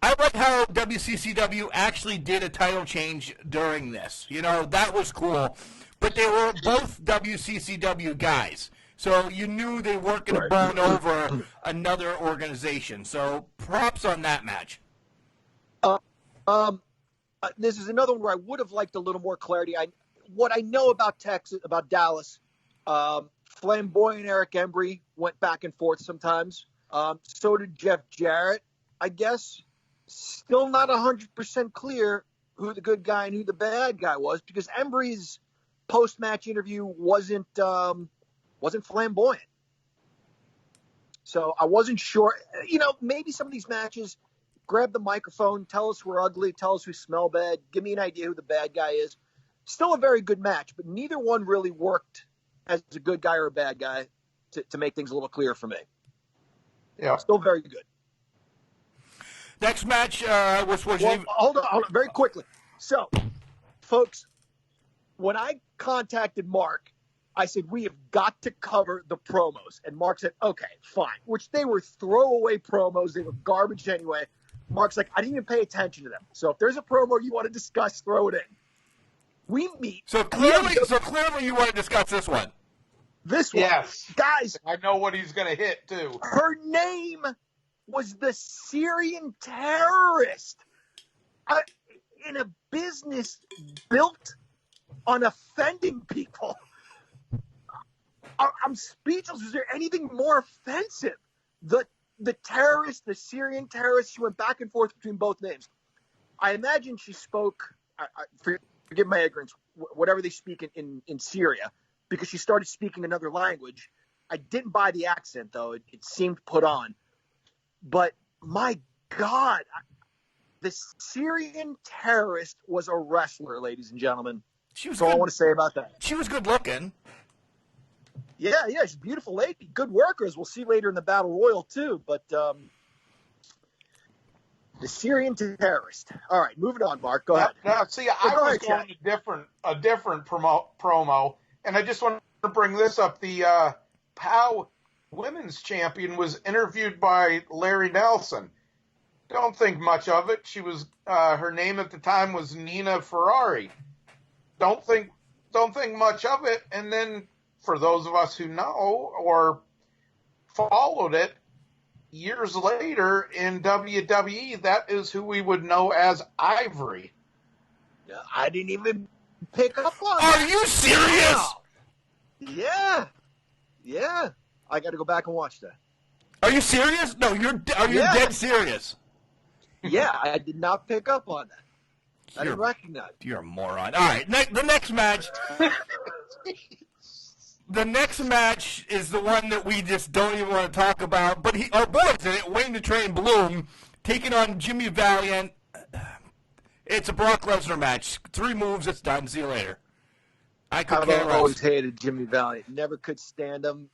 I like how WCCW actually did a title change during this. That was cool. But they were both WCCW guys. So you knew they weren't going to bone over another organization. So props on that match. This is another one where I would have liked a little more clarity. What I know about Dallas, flamboyant Eric Embry went back and forth sometimes. So did Jeff Jarrett, I guess. Still not 100% clear who the good guy and who the bad guy was, because Embry's post-match interview wasn't flamboyant. So I wasn't sure. Maybe some of these matches, grab the microphone, tell us we're ugly, tell us we smell bad, give me an idea who the bad guy is. Still a very good match, but neither one really worked as a good guy or a bad guy to make things a little clearer for me. Yeah. Still very good. Next match was hold on, very quickly. So, folks, when I contacted Mark, I said, we have got to cover the promos. And Mark said, okay, fine, which they were throwaway promos. They were garbage anyway. Mark's like, I didn't even pay attention to them. So if there's a promo you want to discuss, throw it in. We meet. So clearly you want to discuss this one. This one. Yes. Guys. I know what he's going to hit, too. Her name was the Syrian terrorist. In a business built on offending people. I'm speechless. Is there anything more offensive? The terrorist, the Syrian terrorist, she went back and forth between both names. I imagine she spoke, forgive my ignorance, whatever they speak in Syria, because she started speaking another language. I didn't buy the accent, though. It seemed put on. But my God, the Syrian terrorist was a wrestler, ladies and gentlemen. That's all I want to say about that. She was good looking. Yeah, she's a beautiful lady. Good workers. We'll see later in the Battle Royal, too. But the Syrian terrorist. All right, moving on, Mark. Go ahead. Now, see, I was going to a different promo, and I just want to bring this up. The POW Women's Champion was interviewed by Larry Nelson. Don't think much of it. She was her name at the time was Nina Ferrari. Don't think much of it. And then for those of us who know or followed it, years later in WWE, that is who we would know as Ivory. I didn't even pick up on that. Are you serious? Yeah. I got to go back and watch that. Are you serious? No, you're dead serious. Yeah, I did not pick up on that. I didn't recognize it. You're a moron. All right, the next match. The next match is the one that we just don't even want to talk about. But our boys in it, Wayne the Train Bloom, taking on Jimmy Valiant. It's a Brock Lesnar match. 3 moves, it's done. See you later. I've always hated Jimmy Valiant. Never could stand him.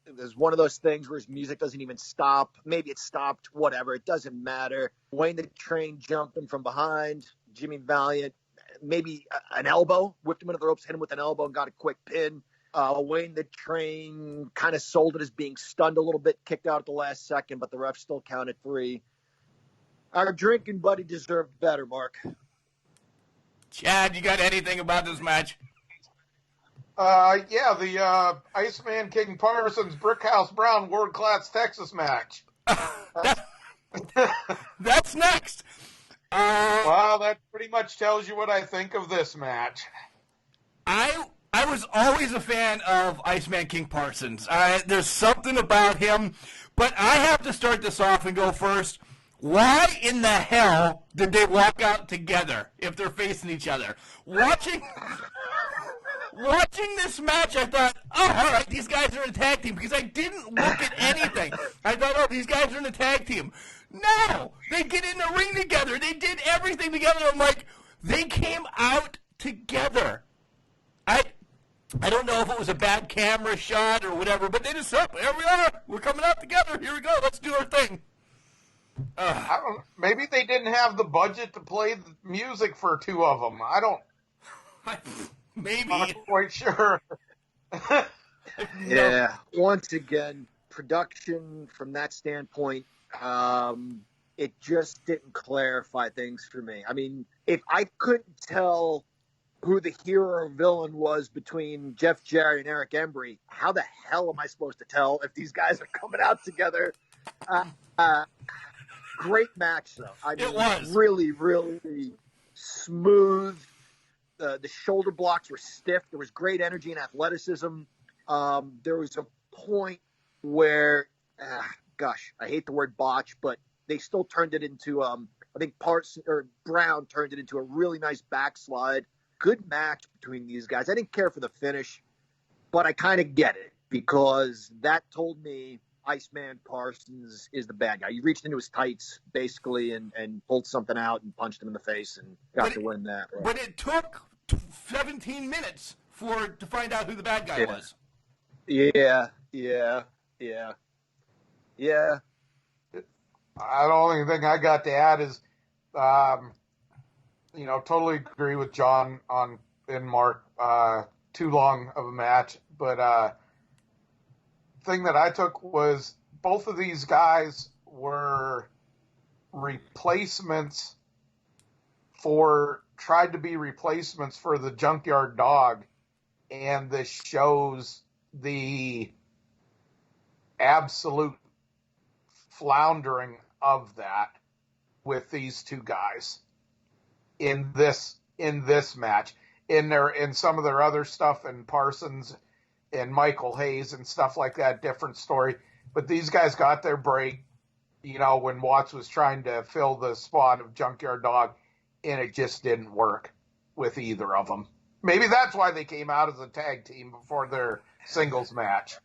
It was one of those things where his music doesn't even stop. Maybe it stopped, whatever. It doesn't matter. Wayne the Train jumping from behind. Jimmy Valiant, maybe an elbow. Whipped him into the ropes, hit him with an elbow, and got a quick pin. Wayne the Train kind of sold it as being stunned a little bit, kicked out at the last second, but the ref still counted 3. Our drinking buddy deserved better, Mark. Chad, you got anything about this match? The Iceman King Parsons Brickhouse Brown World Class Texas match. That's next. Well, that pretty much tells you what I think of this match. I was always a fan of Iceman King Parsons. There's something about him, but I have to start this off and go first. Why in the hell did they walk out together if they're facing each other? Watching this match, I thought, all right, these guys are in a tag team, because I didn't look at anything. I thought, these guys are in a tag team. No! They get in the ring together. They did everything together. I'm like, they came out together. I don't know if it was a bad camera shot or whatever, but they just said, here we are. We're coming out together. Here we go. Let's do our thing. I don't. Maybe they didn't have the budget to play the music for 2 of them. Maybe. I'm not quite sure. Yeah. Once again, production from that standpoint, it just didn't clarify things for me. I mean, if I couldn't tell who the hero or villain was between Jeff Jarrett and Eric Embry, how the hell am I supposed to tell if these guys are coming out together? Great match, though. I mean, it was really, really smooth. The shoulder blocks were stiff. There was great energy and athleticism. There was a point where, I hate the word botch, but they still turned it into, I think Brown turned it into a really nice backslide. Good match between these guys. I didn't care for the finish, but I kind of get it, because that told me Iceman Parsons is the bad guy. You reached into his tights, basically, and pulled something out and punched him in the face and got to win that. Right? But it took 17 minutes to find out who the bad guy was. Yeah. The only thing I got to add is, totally agree with John and Mark. Too long of a match, but thing that I took was both of these guys were replacements tried to be replacements for the Junkyard Dog, and this shows the absolute floundering of that with these two guys in this match. In some of their other stuff, and Parsons and Michael Hayes and stuff like that, different story. But these guys got their break, when Watts was trying to fill the spot of Junkyard Dog, and it just didn't work with either of them. Maybe that's why they came out as a tag team before their singles match.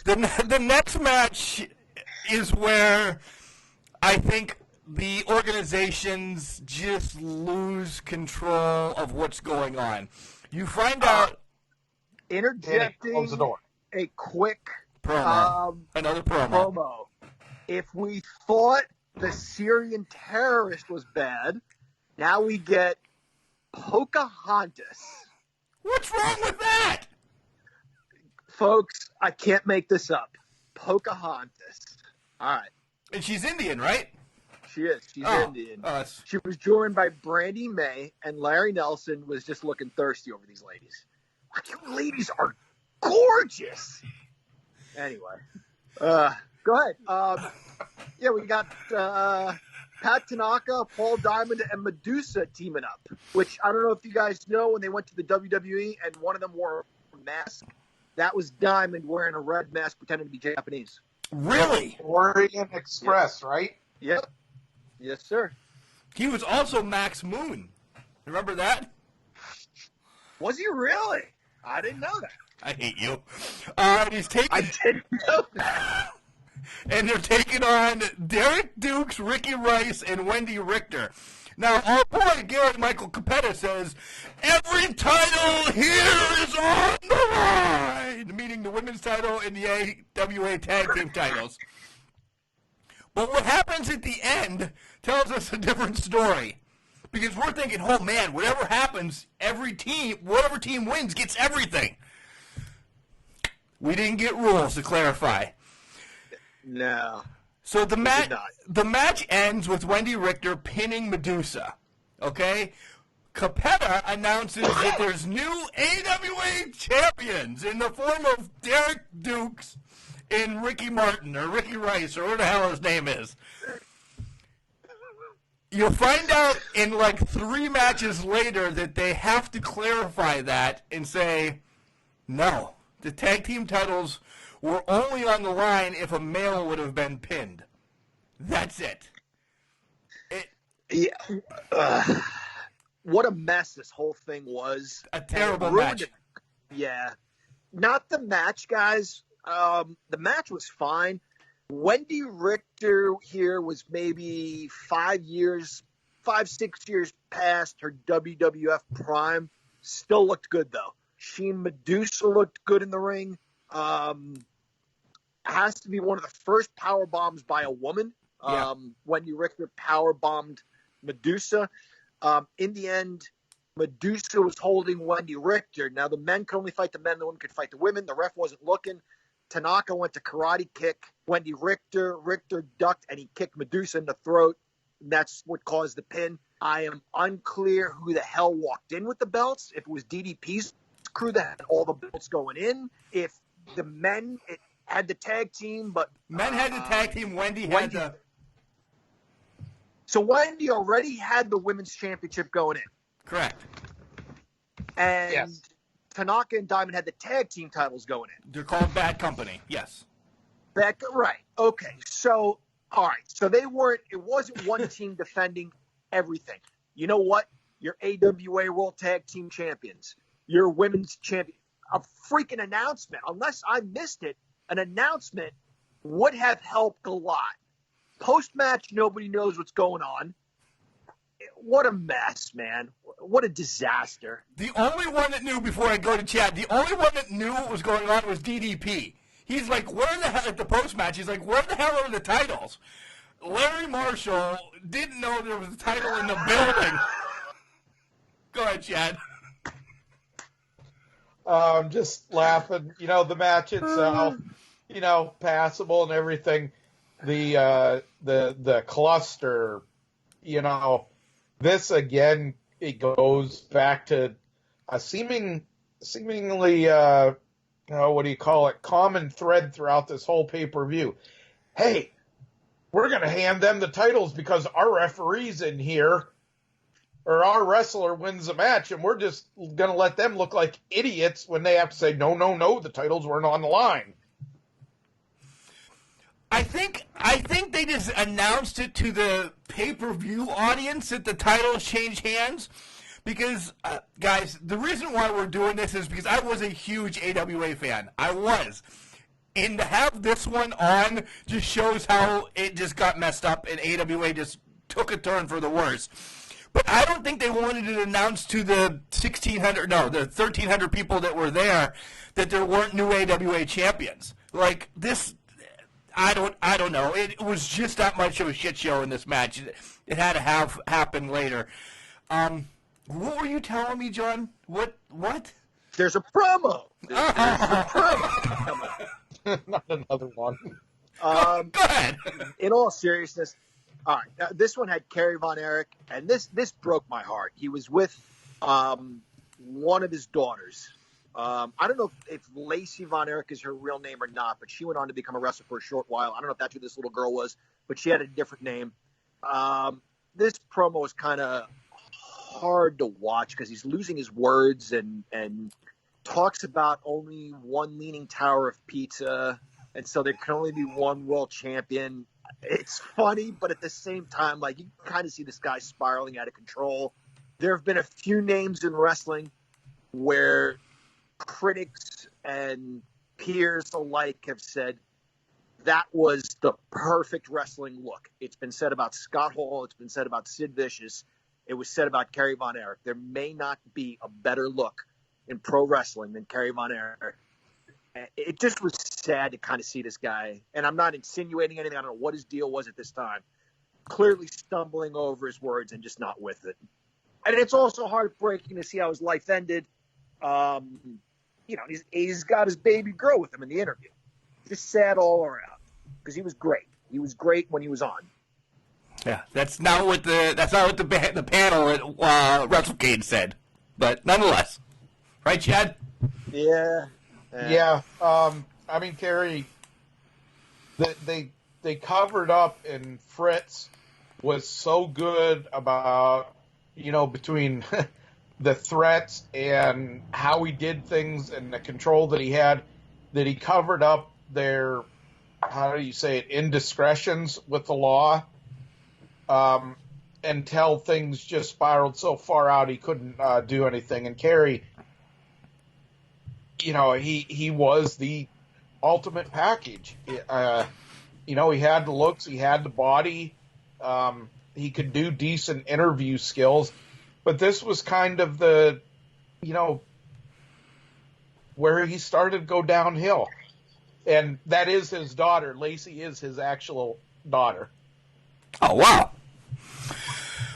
The next match is where I think the organizations just lose control of what's going on. You find out... Interjecting close the door. A quick another promo. If we thought the Syrian terrorist was bad, now we get Pocahontas. What's wrong with that? Folks, I can't make this up. Pocahontas. All right. And she's Indian, right? She is. She's Indian. She was joined by Brandy May, and Larry Nelson was just looking thirsty over these ladies. You ladies are gorgeous. Anyway, go ahead. We got Pat Tanaka, Paul Diamond, and Medusa teaming up, which I don't know if you guys know, when they went to the WWE and one of them wore a mask, that was Diamond wearing a red mask pretending to be Japanese. Really? Orient Express, right? Yep. Yes, sir. He was also Max Moon. Remember that? Was he really? I didn't know that. I hate you. I didn't know that. And they're taking on Derek Dukes, Ricky Rice, and Wendy Richter. Now, our boy Gary Michael Capetta says, every title here is on the line, meaning the women's title and the AWA tag team titles. But what happens at the end tells us a different story. Because we're thinking, oh man, whatever happens, whatever team wins gets everything. We didn't get rules to clarify. No. So the match ends with Wendy Richter pinning Medusa. Okay? Capetta announces that there's new AWA champions in the form of Derek Dukes and Ricky Martin, or Ricky Rice, or whatever the hell his name is. You'll find out in like 3 matches later that they have to clarify that and say, no, the tag team titles were only on the line if a male would have been pinned. That's it. What a mess this whole thing was. A terrible match. Yeah. Not the match, guys. The match was fine. Wendy Richter here was maybe 5, 6 years past her WWF prime. Still looked good, though. She and Medusa looked good in the ring. Has to be one of the first power bombs by a woman. Yeah. Wendy Richter power bombed Medusa. In the end, Medusa was holding Wendy Richter. Now, the men could only fight the men. The women could fight the women. The ref wasn't looking. Tanaka went to karate kick Wendy Richter. Richter ducked, and he kicked Medusa in the throat. That's what caused the pin. I am unclear who the hell walked in with the belts. If it was DDP's crew that had all the belts going in. If the men had the tag team, but... Men had the tag team. Wendy had the... So Wendy already had the women's championship going in. Correct. And yes. Tanaka and Diamond had the tag team titles going in. They're called Bad Company. Yes. Right. Okay. So, all right. So it wasn't one team defending everything. You know what? Your AWA World Tag Team Champions. Your women's champion. A freaking announcement. Unless I missed it, an announcement would have helped a lot. Post-match, nobody knows what's going on. What a mess, man. What a disaster. The only one that knew, before I go to chat, the only one that knew what was going on was DDP. He's like, where the hell, at the post-match, he's like, where the hell are the titles? Larry Marshall didn't know there was a title in the building. Go ahead, Chad. I'm just laughing. The match itself, passable and everything. the cluster, this again, it goes back to a seemingly what do you call it, common thread throughout this whole pay-per-view. Hey, we're going to hand them the titles because our referee's in here, or our wrestler wins the match, and we're just going to let them look like idiots when they have to say, no, the titles weren't on the line. I think they just announced it to the pay-per-view audience that the titles change hands. Because, guys, the reason why we're doing this is because I was a huge AWA fan. I was. And to have this one on just shows how it just got messed up and AWA just took a turn for the worse. But I don't think they wanted to announce to the 1,300 people that were there that there weren't new AWA champions. Like, this, I don't know. It was just that much of a shit show in this match. It had to happen later. What were you telling me, John? What? There's a promo. There's a promo. Not another one. Go ahead. In all seriousness, all right. This one had Kerry Von Erich, and this broke my heart. He was with one of his daughters. I don't know if Lacey Von Erich is her real name or not, but she went on to become a wrestler for a short while. I don't know if that's who this little girl was, but she had a different name. This promo was kind of hard to watch because he's losing his words and talks about only one leaning tower of pizza, and so there can only be one world champion. It's funny, but at the same time, like, you kind of see this guy spiraling out of control. There have been a few names in wrestling where critics and peers alike have said that was the perfect wrestling look. It's been said about Scott Hall. It's been said about Sid Vicious. It was said about Kerry Von Erich. There may not be a better look in pro wrestling than Kerry Von Erich. It just was sad to kind of see this guy, and I'm not insinuating anything. I don't know what his deal was at this time. Clearly stumbling over his words and just not with it. And it's also heartbreaking to see how his life ended. He's got his baby girl with him in the interview. Just sad all around because he was great. He was great when he was on. Yeah, that's not what the panel at WrestleCade said, but nonetheless, right, Chad? Yeah. Yeah. I mean, Kerry, they covered up, and Fritz was so good about, between the threats and how he did things and the control that he had, that he covered up their, how do you say it, indiscretions with the law. Until things just spiraled so far out he couldn't do anything. And Kerry, he was the ultimate package. He had the looks, he had the body, he could do decent interview skills, but this was kind of the, where he started to go downhill. And that is his daughter. Lacey is his actual daughter. Oh, wow.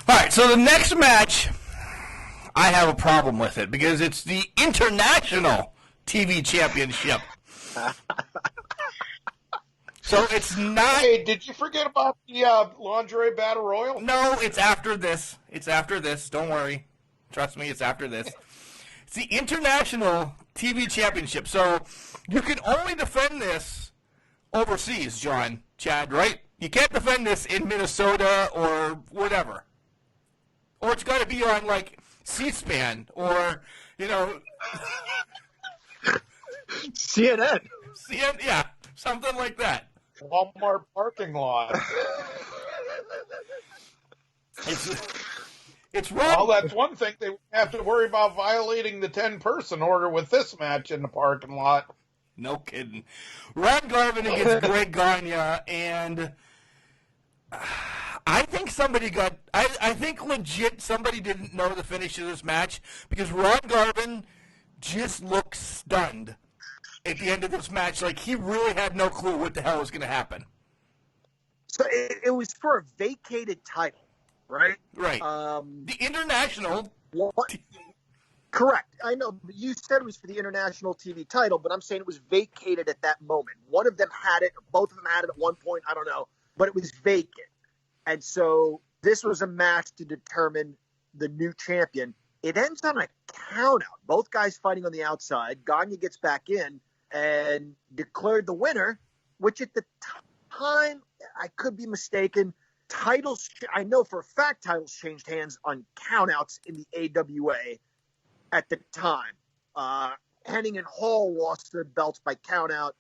All right, so the next match, I have a problem with it because it's the International TV Championship. So it's not... Hey, did you forget about the Lingerie Battle Royal? No, it's after this. It's after this. Don't worry. Trust me, it's after this. It's the International TV Championship. So you can only defend this overseas, Chad, right? You can't defend this in Minnesota or whatever. Or it's got to be on, like, C-SPAN or, CNN. Yeah, something like that. Walmart parking lot. It's wrong. Well, that's one thing. They have to worry about violating the 10-person order with this match in the parking lot. No kidding. Ron Garvin against Greg Gagne, and I think I think legit somebody didn't know the finish of this match because Ron Garvin just looked stunned at the end of this match. Like, he really had no clue what the hell was going to happen. So it was for a vacated title, right? Right. The International. What? Correct. I know. You said it was for the International TV title, but I'm saying it was vacated at that moment. One of them had it. Both of them had it at one point. I don't know. but it was vacant. And so this was a match to determine the new champion. It ends on a count out. Both guys fighting on the outside. Gagne gets back in and declared the winner, which at the time, I could be mistaken, I know for a fact titles changed hands on countouts in the AWA at the time. Henning and Hall lost their belts by countout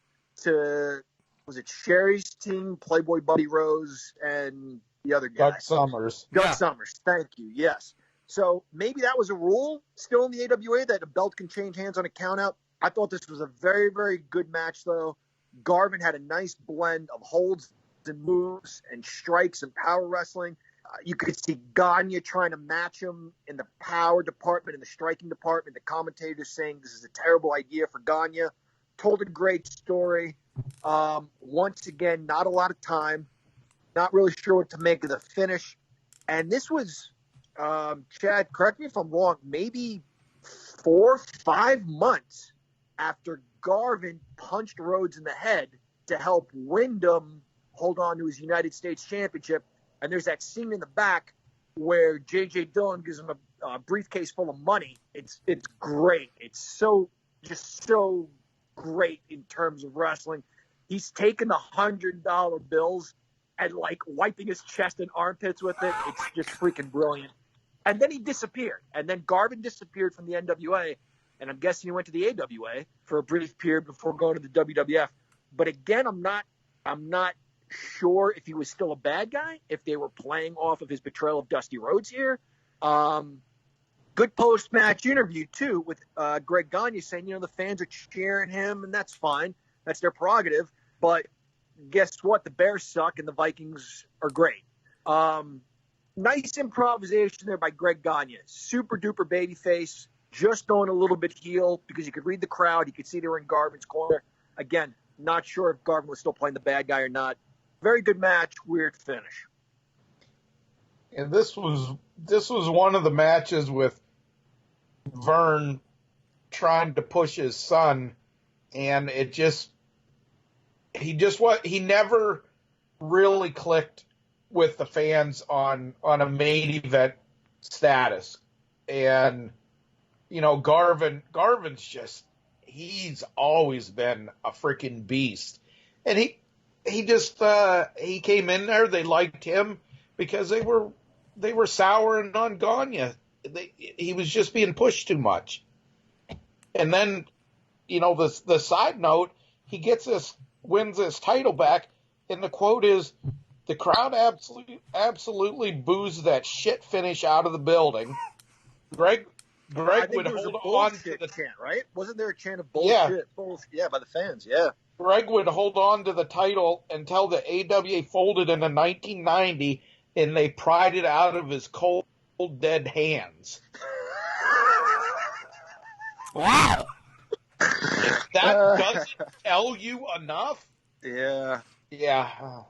to, was it Sherry's team, Playboy Buddy Rose, and the other guy? Doug Summers. Doug Summers, thank you, yes. So maybe that was a rule still in the AWA that a belt can change hands on a countout. I thought this was a very, very good match, though. Garvin had a nice blend of holds and moves and strikes and power wrestling. You could see Gagne trying to match him in the power department, in the striking department. The commentators saying this is a terrible idea for Gagne. Told a great story. Once again, not a lot of time. Not really sure what to make of the finish. And this was, Chad, correct me if I'm wrong, maybe 4, 5 months after Garvin punched Rhodes in the head to help Wyndham hold on to his United States Championship. And there's that scene in the back where J.J. Dillon gives him a briefcase full of money. It's great. It's so great in terms of wrestling. He's taking the $100 bills and like wiping his chest and armpits with it. It's just freaking brilliant. And then he disappeared. And then Garvin disappeared from the NWA. And I'm guessing he went to the AWA for a brief period before going to the WWF. But again, I'm not sure if he was still a bad guy, if they were playing off of his betrayal of Dusty Rhodes here. Good post-match interview, too, with Greg Gagne saying, the fans are cheering him, and that's fine. That's their prerogative. But guess what? The Bears suck, and the Vikings are great. Nice improvisation there by Greg Gagne. Super-duper babyface, just going a little bit heel because you could read the crowd. You could see they were in Garvin's corner. Again, not sure if Garvin was still playing the bad guy or not. Very good match, weird finish. And this was one of the matches with Vern trying to push his son, and he never really clicked with the fans on a main event status. And Garvin's just, he's always been a freaking beast. And he came in there, they liked him because they were souring on Gagne. He was just being pushed too much. And then, the side note, he wins this title back, and the quote is, "The crowd absolutely boos that shit finish out of the building." Greg would hold on to the chant, right? Wasn't there a chant of bullshit? Yeah, by the fans, yeah. Greg would hold on to the title until the AWA folded in 1990, and they pried it out of his cold, dead hands. Wow. If that doesn't tell you enough. Yeah. Yeah. All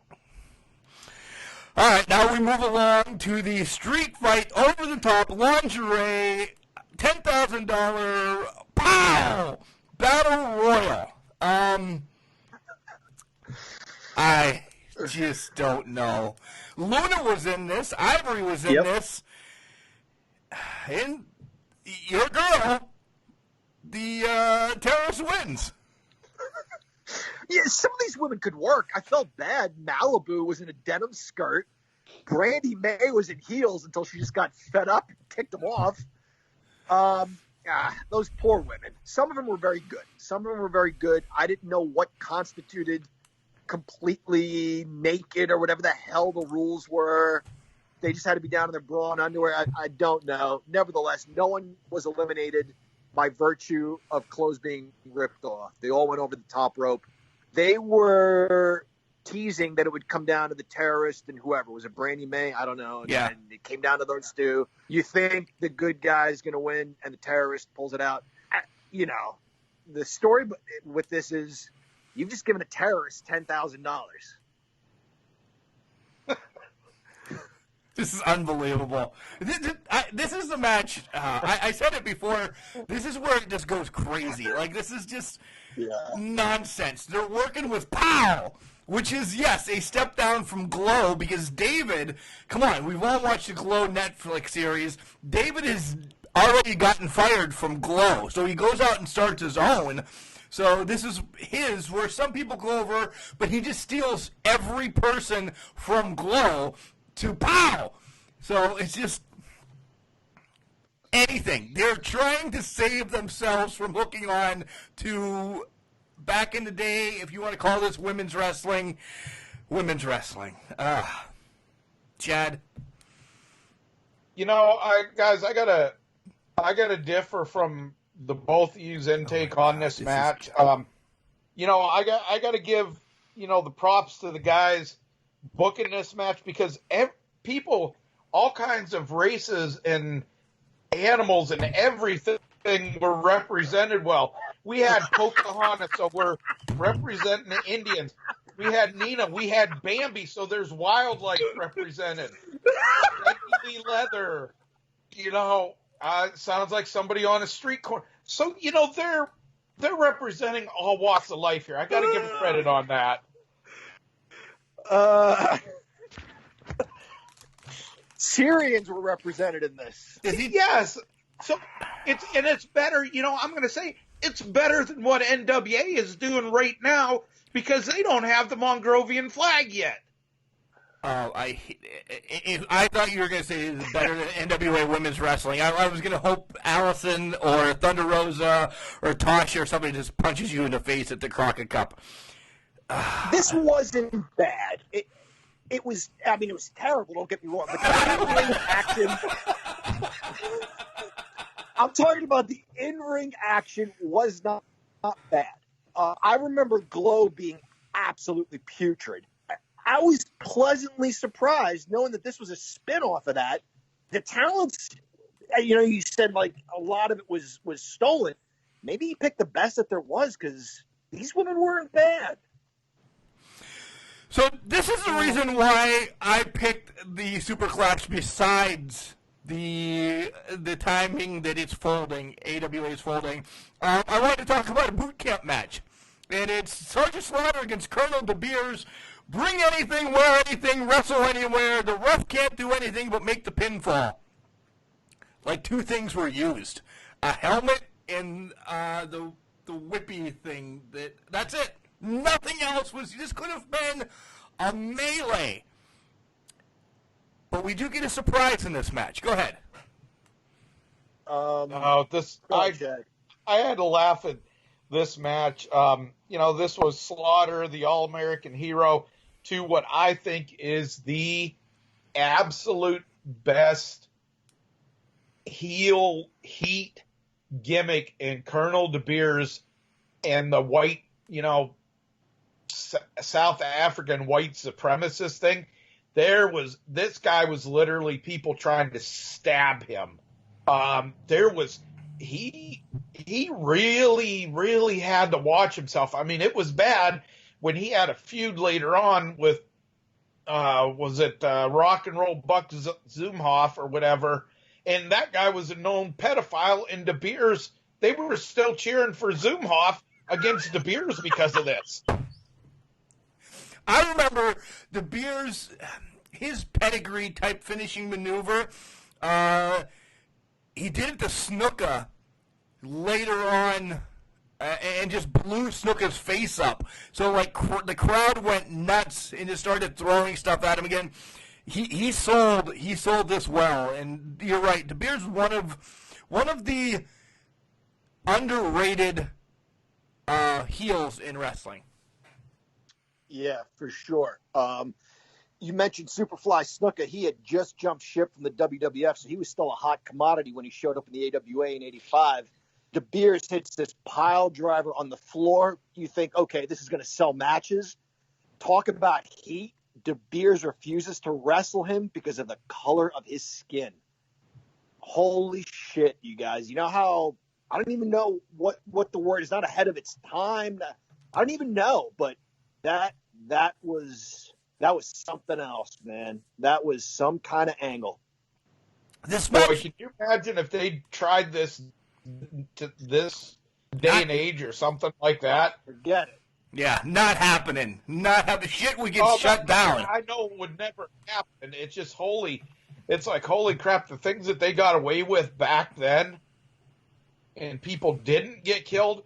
right, now we move along to the street fight over-the-top lingerie $10,000 pow battle royal. I just don't know. Luna was in this. Ivory was in this. And your girl, the terrorist wins. Yeah, some of these women could work. I felt bad. Malibu was in a denim skirt. Brandy May was in heels until she just got fed up and kicked them off. Those poor women. Some of them were very good. I didn't know what constituted completely naked or whatever the hell the rules were. They just had to be down in their bra and underwear. I don't know. Nevertheless, no one was eliminated by virtue of clothes being ripped off. They all went over the top rope. They were teasing that it would come down to the terrorist and whoever. Was it Brandy May? I don't know. Yeah. And it came down to those two. You think the good guy is going to win and the terrorist pulls it out. The story with this is you've just given a terrorist $10,000. This is unbelievable. This is the match. I said it before. This is where it just goes crazy. Like, this is just nonsense. They're working with POW, which is, yes, a step down from Glow, because David, come on, we've all watched the Glow Netflix series. David has already gotten fired from Glow, so he goes out and starts his own. So this is his, where some people go over, but he just steals every person from Glow to POW. So it's just anything. They're trying to save themselves from hooking on to, back in the day, if you want to call this women's wrestling. Chad? You know, I gotta differ from the both of you's intake on this match. You know, I gotta give, you know, the props to the guys booking this match, because people, all kinds of races and animals and everything were represented well. We had Pocahontas, so we're representing the Indians. We had Nina. We had Bambi, so there's wildlife represented. Lee Leather, you know, sounds like somebody on a street corner. So, you know, they're representing all walks of life here. I got to give them credit on that. Syrians were represented in this. Yes. So it's better, you know, I'm going to say it's better than what NWA is doing right now, because they don't have the Mongrovian flag yet. Oh, I thought you were going to say it's better than NWA Women's Wrestling. I was going to hope Allison or Thunder Rosa or Tasha or somebody just punches you in the face at the Crockett Cup. This wasn't bad. It was, I mean, it was terrible, don't get me wrong, but the in-ring action, I'm talking about the in-ring action was not bad. I remember Glow being absolutely putrid. I was pleasantly surprised knowing that this was a spin-off of that. The talents, you know, you said like a lot of it was stolen. Maybe he picked the best that there was, because these women weren't bad. So this is the reason why I picked the Super Clash, besides the timing that it's folding, AWA is folding. I wanted to talk about a boot camp match. And it's Sergeant Slaughter against Colonel De Beers. Bring anything, wear anything, wrestle anywhere. The ref can't do anything but make the pinfall. Like, two things were used. A helmet and the whippy thing. That's it. Nothing else was. This could have been a melee. But we do get a surprise in this match. Go ahead. I had to laugh at this match. You know, this was Slaughter, the All-American hero, to what I think is the absolute best heel heat gimmick in Colonel De Beers and the white, you know, South African white supremacist thing. This guy was literally people trying to stab him. He really, really had to watch himself. I mean, it was bad when he had a feud later on with, Rock and Roll Buck Zumhoff or whatever, and that guy was a known pedophile, and De Beers, they were still cheering for Zumhoff against De Beers because of this. I remember De Beers, his pedigree type finishing maneuver, he did it to Snuka later on, and just blew Snuka's face up. So, like, the crowd went nuts and just started throwing stuff at him again. He sold this well, and you're right. De Beers one of the underrated heels in wrestling. Yeah, for sure. You mentioned Superfly Snuka. He had just jumped ship from the WWF, so he was still a hot commodity when he showed up in the AWA in '85. De Beers hits this pile driver on the floor. You think, okay, this is going to sell matches. Talk about heat. De Beers refuses to wrestle him because of the color of his skin. Holy shit, you guys. You know how, I don't even know what the word is, not ahead of its time. I don't even know, but that was That was something else, man. That was some kind of angle. This Boy, match, can you imagine if they tried this to this day and age or something like that? Forget it. yeah, not happening. Not happening. Shit would get Oh, shut down. I know it would never happen. It's just it's like, holy crap, the things that they got away with back then and people didn't get killed.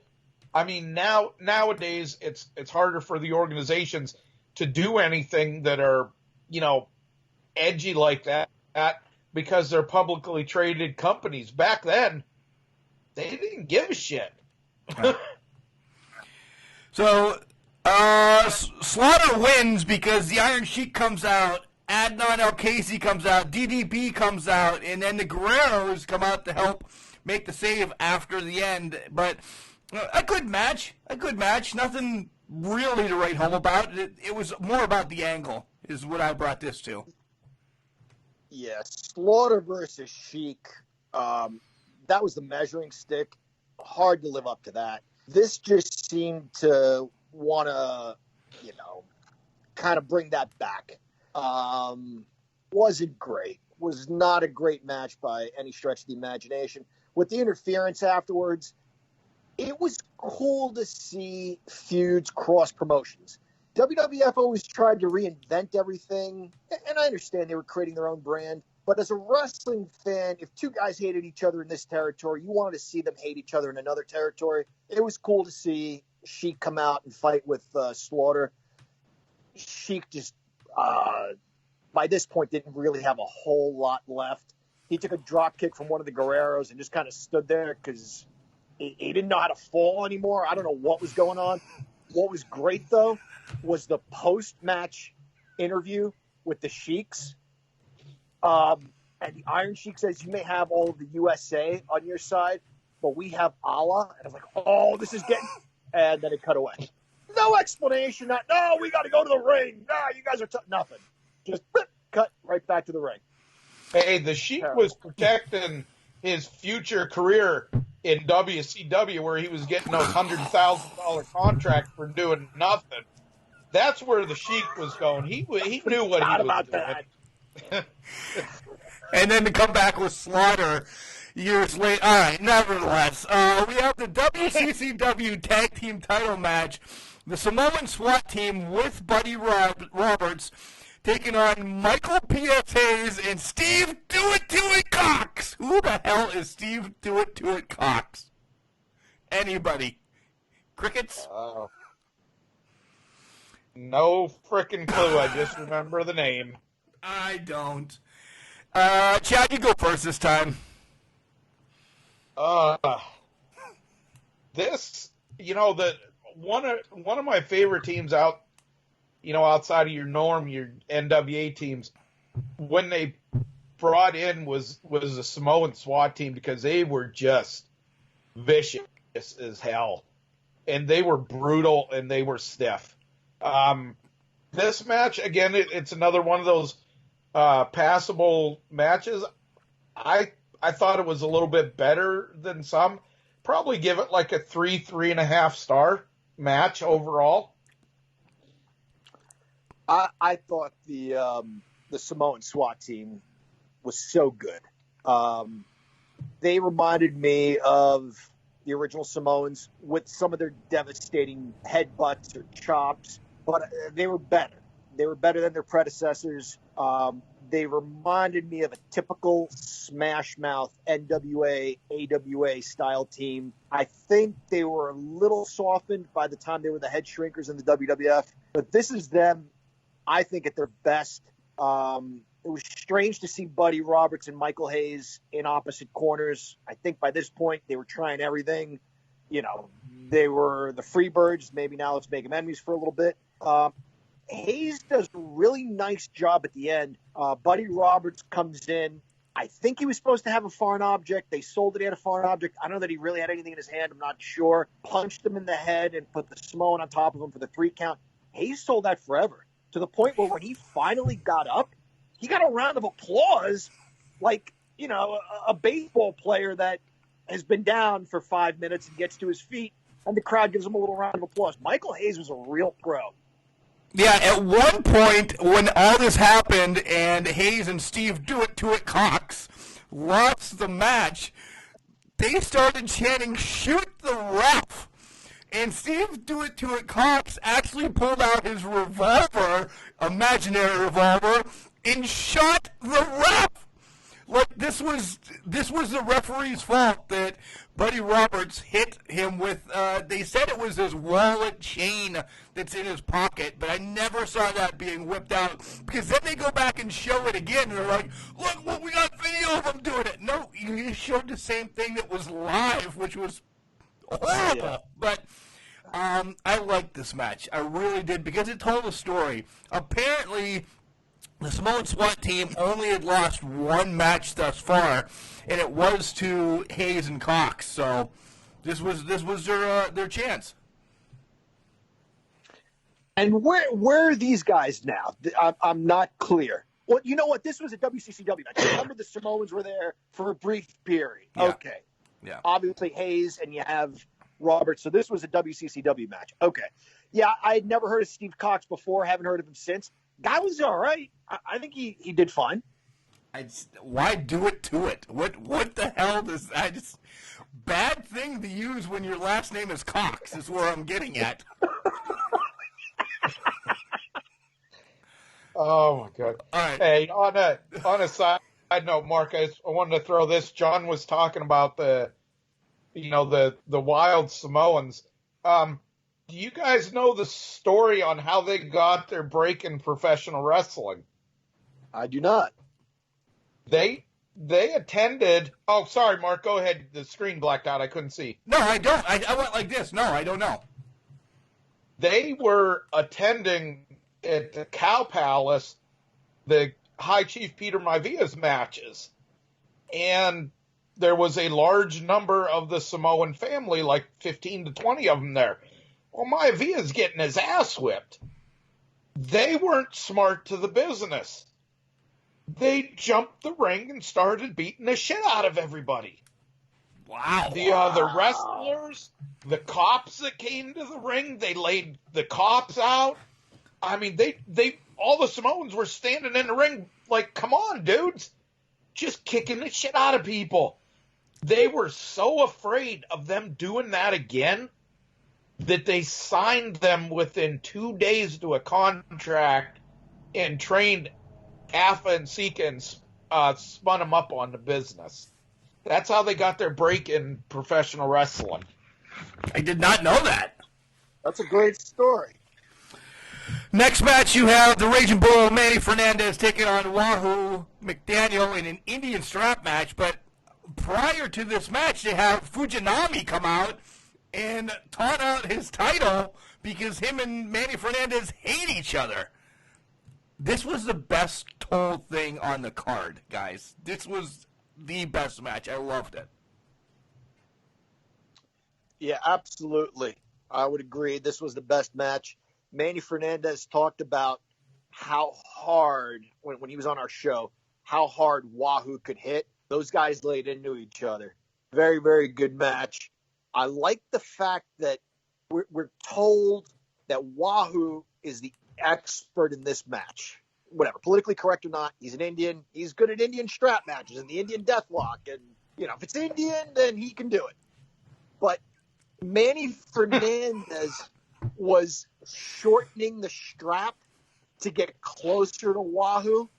I mean, nowadays it's harder for the organizations to do anything that are, edgy like that because they're publicly traded companies. Back then, they didn't give a shit. So, Slaughter wins because the Iron Sheik comes out, Adnan El-Casey comes out, DDP comes out, and then the Guerreros come out to help make the save after the end. But a good match. Nothing really to write home about. It was more about the angle is what I brought this to. Yeah, Slaughter versus Sheik. That was the measuring stick. Hard to live up to that. This just seemed to want to, kind of bring that back. Wasn't great. Was not a great match by any stretch of the imagination. With the interference afterwards, it was cool to see feuds cross promotions. WWF always tried to reinvent everything, and I understand they were creating their own brand. But as a wrestling fan, if two guys hated each other in this territory, you wanted to see them hate each other in another territory. It was cool to see Sheik come out and fight with Slaughter. Sheik just, by this point, didn't really have a whole lot left. He took a drop kick from one of the Guerreros and just kind of stood there because he didn't know how to fall anymore. I don't know what was going on. What was great, though, was the post-match interview with the Sheiks. And the Iron Sheik says, you may have all of the USA on your side, but we have Allah. And I was like, oh, this is getting... And then it cut away. No explanation. No, we got to go to the ring. No, you guys are... Nothing. Just cut right back to the ring. Hey, the Sheik was protecting his future career in WCW where he was getting those $100,000 contracts for doing nothing. That's where the Sheik was going. He knew what he was doing. And then to come back with Slaughter years later. All right, nevertheless, we have the WCCW Tag Team Title match. The Samoan SWAT team with Buddy Roberts taking on Michael P.S. Hayes and Steve Do-It Cox. Who the hell is Steve Do-It Cox? Anybody? Crickets? No frickin' clue. I just remember the name. I don't. Chad, you go first this time. This, the one of my favorite teams outside of your norm, your NWA teams, when they brought in was the Samoan SWAT team because they were just vicious as hell, and they were brutal and they were stiff. This match again, it's another one of those passable matches. I thought it was a little bit better than some. Probably give it like a 3.5 star match overall. I thought the Samoan SWAT team was so good. They reminded me of the original Samoans with some of their devastating headbutts or chops, but they were better. They were better than their predecessors. They reminded me of a typical Smash Mouth NWA, AWA style team. I think they were a little softened by the time they were the head shrinkers in the WWF, but this is them, I think, at their best. It was strange to see Buddy Roberts and Michael Hayes in opposite corners. I think by this point they were trying everything. They were the Freebirds. Maybe now let's make them enemies for a little bit. Hayes does a really nice job at the end. Buddy Roberts comes in. I think he was supposed to have a foreign object. They sold it. He had a foreign object. I don't know that he really had anything in his hand. I'm not sure. Punched him in the head and put the Samoan on top of him for the 3 count. Hayes sold that forever, to the point where when he finally got up, he got a round of applause like, a baseball player that has been down for 5 minutes and gets to his feet, and the crowd gives him a little round of applause. Michael Hayes was a real pro. Yeah, at one point when all this happened and Hayes and Steve Do It To It Cox lost the match, they started chanting, "Shoot the ref!" And Steve Do It To It Cox actually pulled out his revolver, imaginary revolver, and shot the ref. Like this was the referee's fault that Buddy Roberts hit him with. They said it was his wallet chain that's in his pocket, but I never saw that being whipped out because then they go back and show it again, and they're like, "Look, what we got video of him doing it." No, you showed the same thing that was live, which was horrible. Yeah. But I liked this match. I really did because it told a story. Apparently, the Samoan SWAT team only had lost one match thus far, and it was to Hayes and Cox. So this was their chance. And where are these guys now? I'm not clear. Well, you know what? This was a WCCW match. Remember, the Samoans were there for a brief period. Yeah. Okay. Yeah. Obviously Hayes and you have Roberts. So this was a WCCW match. Okay. Yeah, I had never heard of Steve Cox before. Haven't heard of him since. Guy was all right. I think he did fine. Why do it to it? What the hell does that? Just bad thing to use when your last name is Cox is where I'm getting at. Oh my God! All right. Hey, on a side note, Mark, I wanted to throw this. John was talking about the wild Samoans. Do you guys know the story on how they got their break in professional wrestling? I do not. They attended. Oh, sorry, Mark. Go ahead. The screen blacked out. I couldn't see. No, I don't. I went like this. No, I don't know. They were attending at the Cow Palace the High Chief Peter Maivia's matches, and there was a large number of the Samoan family, like 15 to 20 of them there. Well, Maivia's getting his ass whipped. They weren't smart to the business. They jumped the ring and started beating the shit out of everybody. Wow. The wrestlers, the cops that came to the ring, they laid the cops out. I mean, they all the Samoans were standing in the ring like, come on, dudes. Just kicking the shit out of people. They were so afraid of them doing that again that they signed them within 2 days to a contract and trained Afa and Sika and spun them up on the business. That's how they got their break in professional wrestling. I did not know that. That's a great story. Next match, you have the Raging Bull Manny Fernandez taking on Wahoo McDaniel in an Indian strap match. But prior to this match, they have Fujinami come out and taunt out his title because him and Manny Fernandez hate each other. This was the best told thing on the card, guys. This was the best match. I loved it. Yeah, absolutely. I would agree. This was the best match. Manny Fernandez talked about how hard, when he was on our show, how hard Wahoo could hit. Those guys laid into each other. Very, very good match. I like the fact that we're told that Wahoo is the expert in this match. Whatever, politically correct or not, he's an Indian. He's good at Indian strap matches and the Indian deathlock. And, if it's Indian, then he can do it. But Manny Fernandez was shortening the strap to get closer to Wahoo.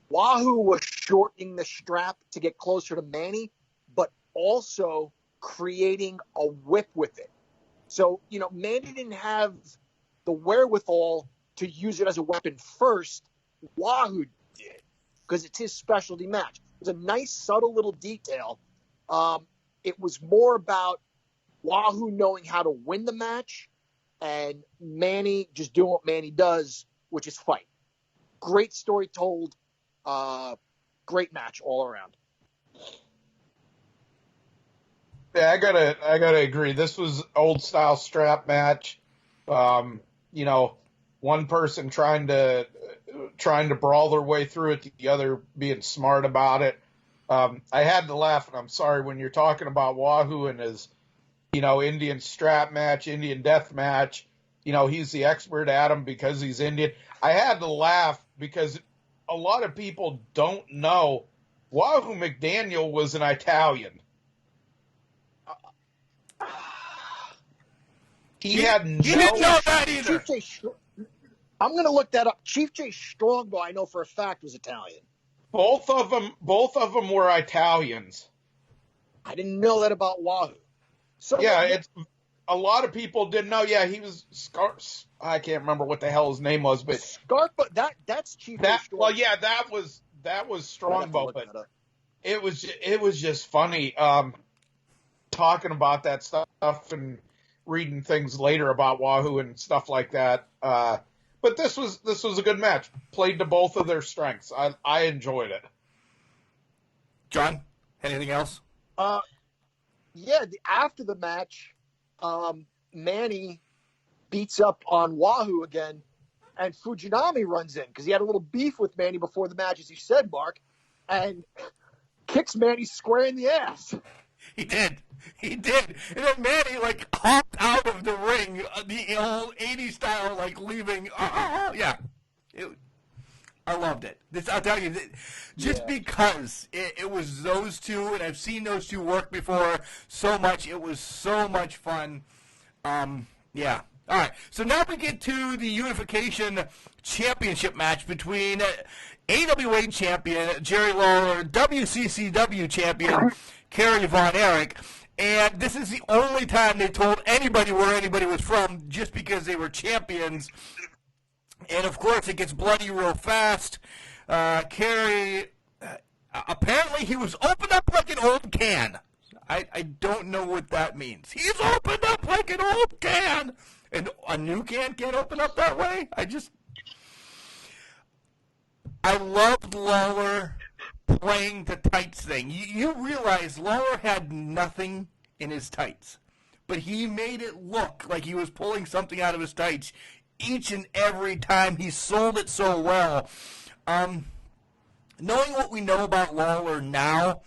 Wahoo was shortening the strap to get closer to Manny, but also creating a whip with it. So, Manny didn't have the wherewithal to use it as a weapon first. Wahoo did, because it's his specialty match. It was a nice, subtle little detail. It was more about Wahoo knowing how to win the match and Manny just doing what Manny does, which is fight. Great story told. Great match all around. Yeah, I gotta agree. This was old style strap match. One person trying to brawl their way through it, the other being smart about it. I had to laugh, and I'm sorry, when you're talking about Wahoo and his, Indian strap match, Indian death match. he's the expert at them because he's Indian. I had to laugh because a lot of people don't know Wahoo McDaniel was an Italian. He didn't know that either. I'm going to look that up. Chief J Strongbow, I know for a fact, was Italian. Both of them were Italians. I didn't know that about Wahoo. So it's a lot of people didn't know. Yeah, he was I can't remember what the hell his name was, but Scarpa. That's Chief J Strongbow. Well, yeah, that was Strongbow, but it was just funny talking about that stuff and reading things later about Wahoo and stuff like that. But this was a good match. Played to both of their strengths. I enjoyed it. John, anything else? After the match, Manny beats up on Wahoo again, and Fujinami runs in because he had a little beef with Manny before the match, as you said, Mark, and kicks Manny square in the ass. He did. And then Manny, hopped out of the ring, the old 80s style, leaving. Yeah. I loved it. I'll tell you, because it was those two, and I've seen those two work before so much. It was so much fun. Yeah. All right. So now we get to the Unification Championship match between AWA champion Jerry Lawler, WCCW champion Kerry Von Erich. And this is the only time they told anybody where anybody was from, just because they were champions. And, of course, it gets bloody real fast. Kerry, apparently he was opened up like an old can. I don't know what that means. He's opened up like an old can. And a new can can't open up that way? I loved Lawler playing the tights thing. You realize Lawler had nothing in his tights, but he made it look like he was pulling something out of his tights each and every time. He sold it so well. Knowing what we know about Lawler now,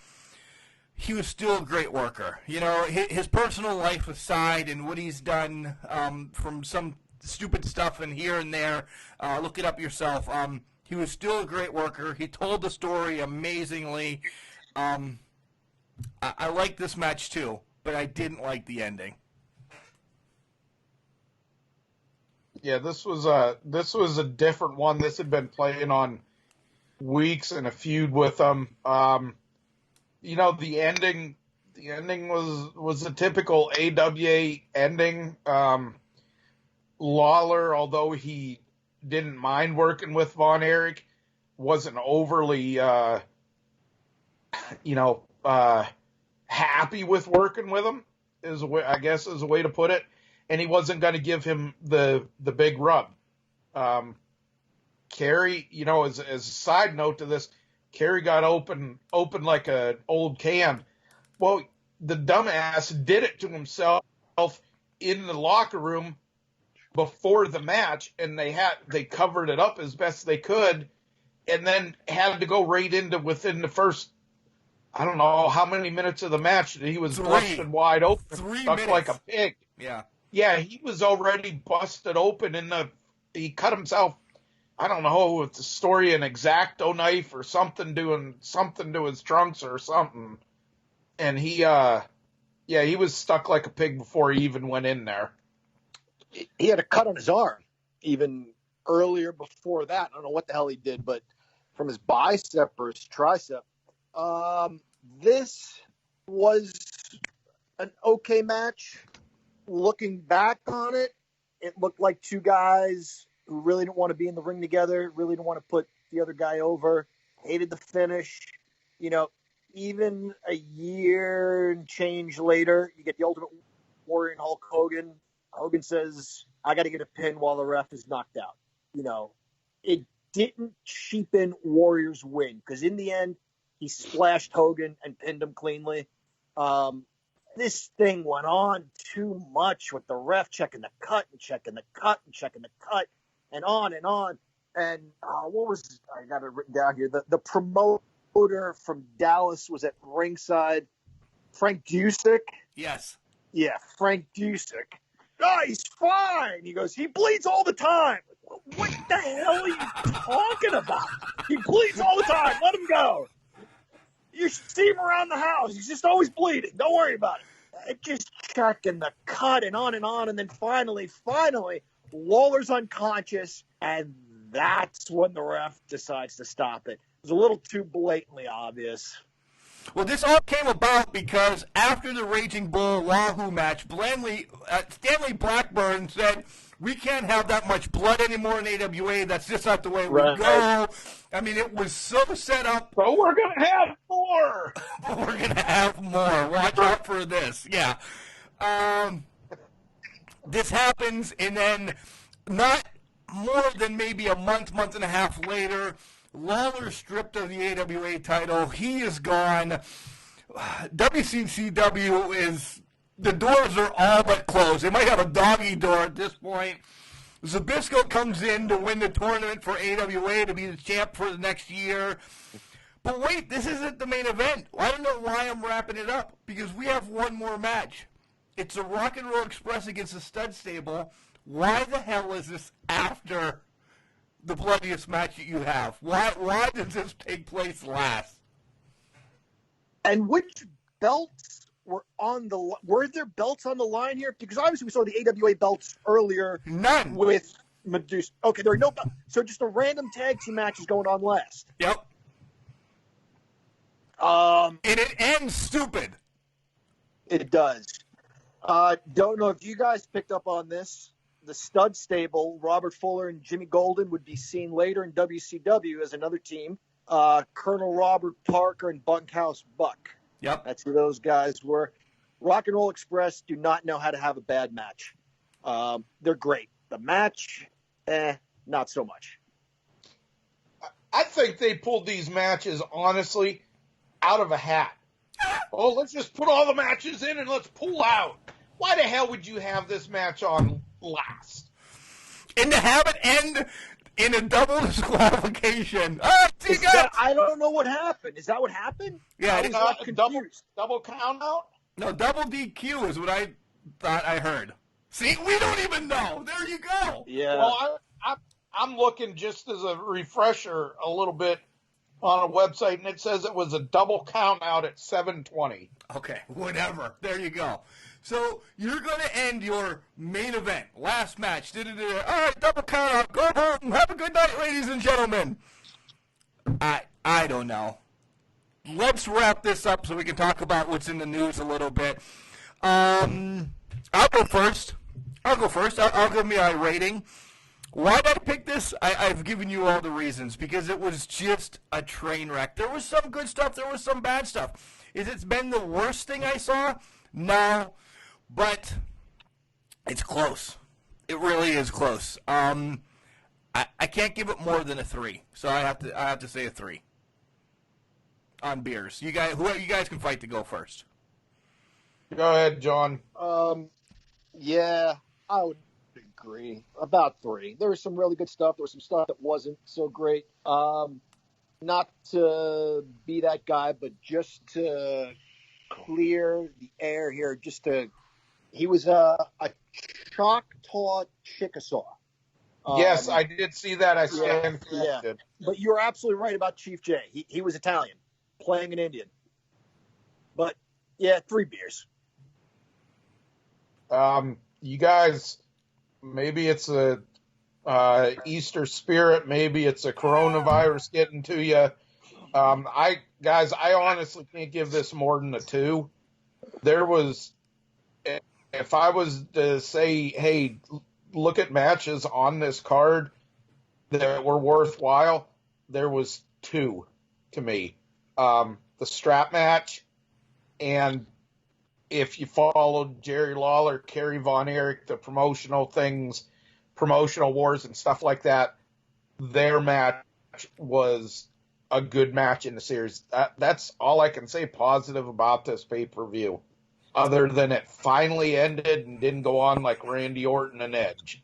he was still a great worker. His personal life aside and what he's done from some stupid stuff and here and there, look it up yourself. He was still a great worker. He told the story amazingly. I liked this match too, but I didn't like the ending. Yeah, this was a different one. This had been playing on weeks and a feud with them. The ending was a typical AWA ending. Lawler, although he didn't mind working with Von Erich, wasn't overly happy with working with him, is a way to put it. And he wasn't going to give him the big rub. Kerry, as a side note to this, Kerry got open like an old can. Well, the dumbass did it to himself in the locker room before the match, and they covered it up as best they could, and then had to go right into within the first, I don't know how many minutes of the match that he was busted wide open, 3 stuck minutes. like a pig. Yeah, he was already busted open he cut himself, I don't know if the story, an X-Acto knife or something, doing something to his trunks or something. And he was stuck like a pig before he even went in there. He had a cut on his arm even earlier before that. I don't know what the hell he did, but from his bicep or his tricep. This was an okay match. Looking back on it, it looked like two guys who really didn't want to be in the ring together, really didn't want to put the other guy over, hated the finish. Even a year and change later, you get the Ultimate Warrior and Hulk Hogan. Hogan says, I got to get a pin while the ref is knocked out. It didn't cheapen Warrior's win, because in the end, he splashed Hogan and pinned him cleanly. This thing went on too much with the ref checking the cut and checking the cut and checking the cut and on and on. And I got it written down here. The promoter from Dallas was at ringside. Frank Dusick. Yes. Yeah, Frank Dusick Oh, he's fine. He goes, he bleeds all the time. What the hell are you talking about? He bleeds all the time. Let him go. You should see him around the house. He's just always bleeding. Don't worry about it. Just checking the cut and on. And then finally, Lawler's unconscious, and that's when the ref decides to stop it. It was a little too blatantly obvious. Well, this all came about because after the Raging Bull Wahoo match, Stanley Blackburn said, we can't have that much blood anymore in AWA. That's just not the way we go. I mean, it was so set up. But we're going to have more. We're going to have more. Watch out for this. Yeah. This happens, and then not more than maybe a month and a half later, Lawler stripped of the AWA title. He is gone. WCCW is, the doors are all but closed. They might have a doggy door at this point. Zbyszko comes in to win the tournament for AWA to be the champ for the next year. But wait, this isn't the main event. I don't know why I'm wrapping it up, because we have one more match. It's the Rock and Roll Express against the Stud Stable. Why the hell is this after the bloodiest match that you have? Why does this take place last? And which belts were there belts on the line here? Because obviously we saw the AWA belts earlier. None. With Medusa. Okay, there are no belts. So just a random tag team match is going on last. Yep. And it ends stupid. It does. Don't know if you guys picked up on this. The Stud Stable, Robert Fuller and Jimmy Golden, would be seen later in WCW as another team. Colonel Robert Parker and Bunkhouse Buck. Yep. That's who those guys were. Rock and Roll Express do not know how to have a bad match. They're great. The match, not so much. I think they pulled these matches, honestly, out of a hat. Oh, let's just put all the matches in and let's pull out. Why the hell would you have this match on last? And to have it end in a double disqualification. I don't know what happened. Is that what happened? Yeah, I was confused. Double count out? No, double DQ is what I thought I heard. See, we don't even know. There you go. Yeah. Well, I'm looking just as a refresher a little bit on a website, and it says it was a double count out at 7:20. Okay, whatever. There you go. So you're going to end your main event, last match. All right, double count out. Go home. Have a good night, ladies and gentlemen. I don't know. Let's wrap this up so we can talk about what's in the news a little bit. I'll go first. I'll give me a rating. Why did I pick this? I've given you all the reasons, because it was just a train wreck. There was some good stuff. There was some bad stuff. Is it been the worst thing I saw? No, but it's close. It really is close. I can't give it more than a 3, so I have to say a 3 on beers. You guys can fight to go first. Go ahead, John. Yeah, I would agree. About 3. There was some really good stuff. There was some stuff that wasn't so great. Not to be that guy, but just to clear the air here, he was a Choctaw Chickasaw. Yes, I did see that. I stand corrected. Yeah. But you're absolutely right about Chief J. He was Italian, playing an Indian. But, yeah, 3 beers. You guys, maybe it's a Easter spirit, maybe it's a coronavirus getting to you. I honestly can't give this more than a 2. If I was to say, hey, look at matches on this card that were worthwhile, there was 2 to me. The strap match, and if you followed Jerry Lawler, Kerry Von Erich, the promotional wars and stuff like that, their match was a good match in the series. That's all I can say positive about this pay-per-view, other than it finally ended and didn't go on like Randy Orton and Edge.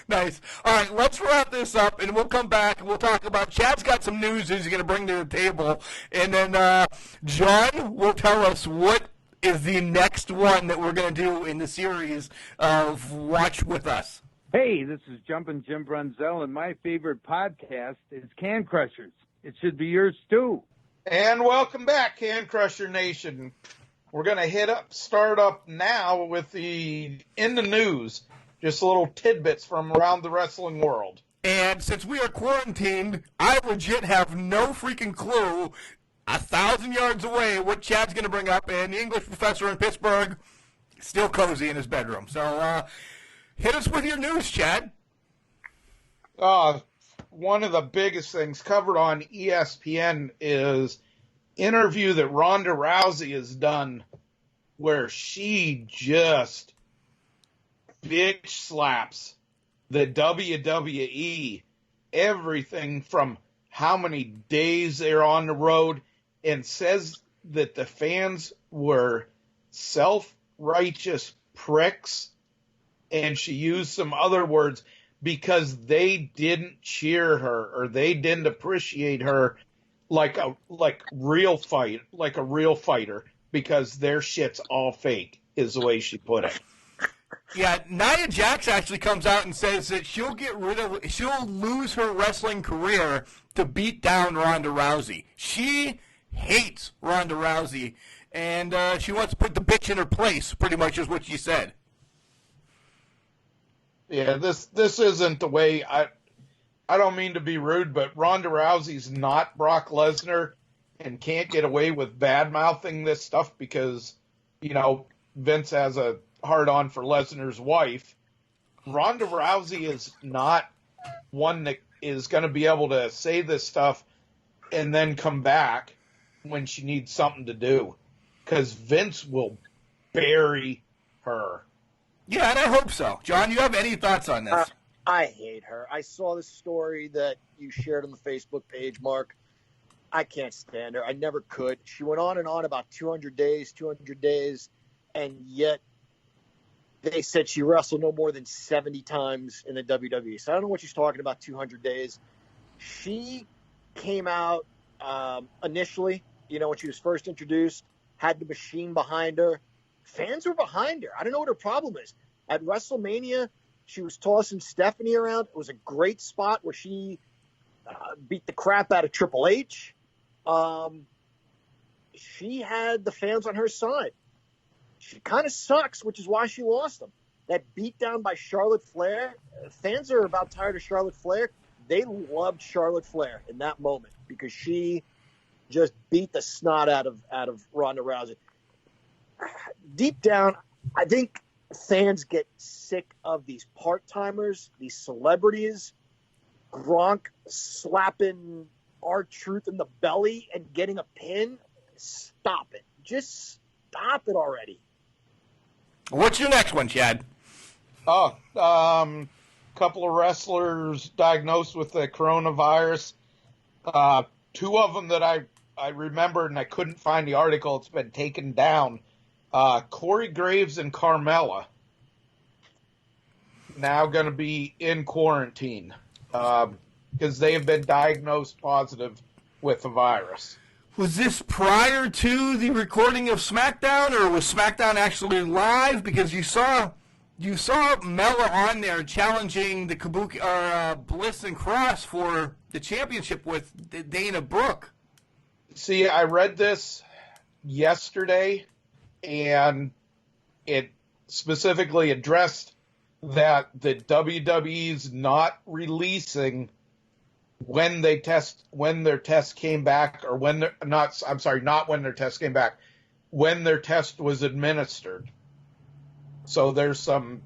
Nice. All right, let's wrap this up, and we'll come back, and we'll talk about, Chad's got some news he's going to bring to the table, and then John will tell us what is the next one that we're going to do in the series of Watch With Us. Hey, this is Jumpin' Jim Brunzell, and my favorite podcast is Can Crushers. It should be yours, too. And welcome back, Can Crusher Nation. We're going to start up now with in the news, just little tidbits from around the wrestling world. And since we are quarantined, I legit have no freaking clue 1,000 yards away what Chad's going to bring up, and the English professor in Pittsburgh still cozy in his bedroom. So hit us with your news, Chad. One of the biggest things covered on ESPN is interview that Ronda Rousey has done where she just bitch slaps the WWE, everything from how many days they're on the road, and says that the fans were self-righteous pricks, and she used some other words because they didn't cheer her or they didn't appreciate her like a real fighter because their shit's all fake, is the way she put it. Yeah, Nia Jax actually comes out and says that she'll lose her wrestling career to beat down Ronda Rousey. She hates Ronda Rousey, and she wants to put the bitch in her place, pretty much is what she said. Yeah, this isn't the way I don't mean to be rude, but Ronda Rousey's not Brock Lesnar and can't get away with bad-mouthing this stuff because, Vince has a hard-on for Lesnar's wife. Ronda Rousey is not one that is going to be able to say this stuff and then come back when she needs something to do because Vince will bury her. Yeah, and I hope so. John, you have any thoughts on this? I hate her. I saw this story that you shared on the Facebook page, Mark. I can't stand her. I never could. She went on and on about 200 days, and yet they said she wrestled no more than 70 times in the WWE. So I don't know what she's talking about, 200 days. She came out initially, when she was first introduced, had the machine behind her. Fans were behind her. I don't know what her problem is. At WrestleMania, she was tossing Stephanie around. It was a great spot where she beat the crap out of Triple H. She had the fans on her side. She kind of sucks, which is why she lost them. That beatdown by Charlotte Flair, fans are about tired of Charlotte Flair. They loved Charlotte Flair in that moment because she just beat the snot out of Ronda Rousey. Deep down, I think fans get sick of these part-timers, these celebrities, Gronk slapping R-Truth in the belly and getting a pin. Stop it. Just stop it already. What's your next one, Chad? Couple of wrestlers diagnosed with the coronavirus. Two of them that I remembered, and I couldn't find the article. It's been taken down. Corey Graves and Carmella now going to be in quarantine because they have been diagnosed positive with the virus. Was this prior to the recording of SmackDown, or was SmackDown actually live? Because you saw Mella on there challenging the Kabuki or Bliss and Cross for the championship with Dana Brooke. See, I read this yesterday, and it specifically addressed that the WWE's not releasing when their test came back, or when their test was administered. So there's some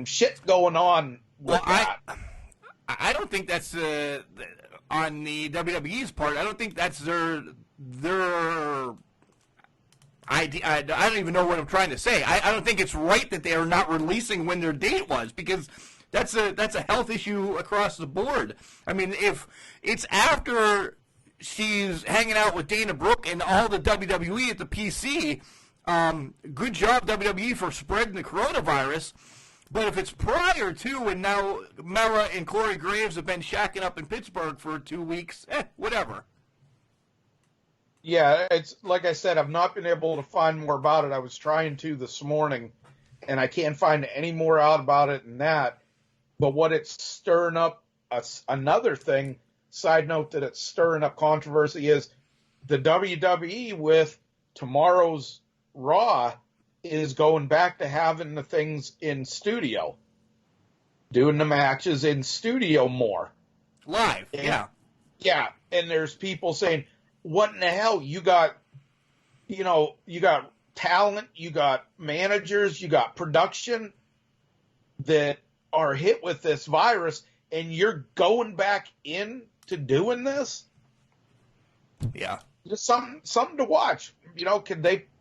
shit going on with that. I don't think that's on the WWE's part. I don't think that's their idea. I don't even know what I'm trying to say. I don't think it's right that they are not releasing when their date was, because that's a health issue across the board. I mean, if it's after she's hanging out with Dana Brooke and all the WWE at the PC, good job WWE for spreading the coronavirus. But if it's prior to, and now Mella and Corey Graves have been shacking up in Pittsburgh for 2 weeks, whatever. Yeah, it's like I said, I've not been able to find more about it. I was trying to this morning, and I can't find any more out about it than that. But what it's stirring up, another thing, side note that it's stirring up controversy is the WWE with tomorrow's Raw is going back to having the things in studio, doing the matches in studio more. Live, And, yeah. Yeah, and there's people saying, what in the hell? You got talent, you got managers, you got production that are hit with this virus, and you're going back into doing this? Yeah. Just something to watch.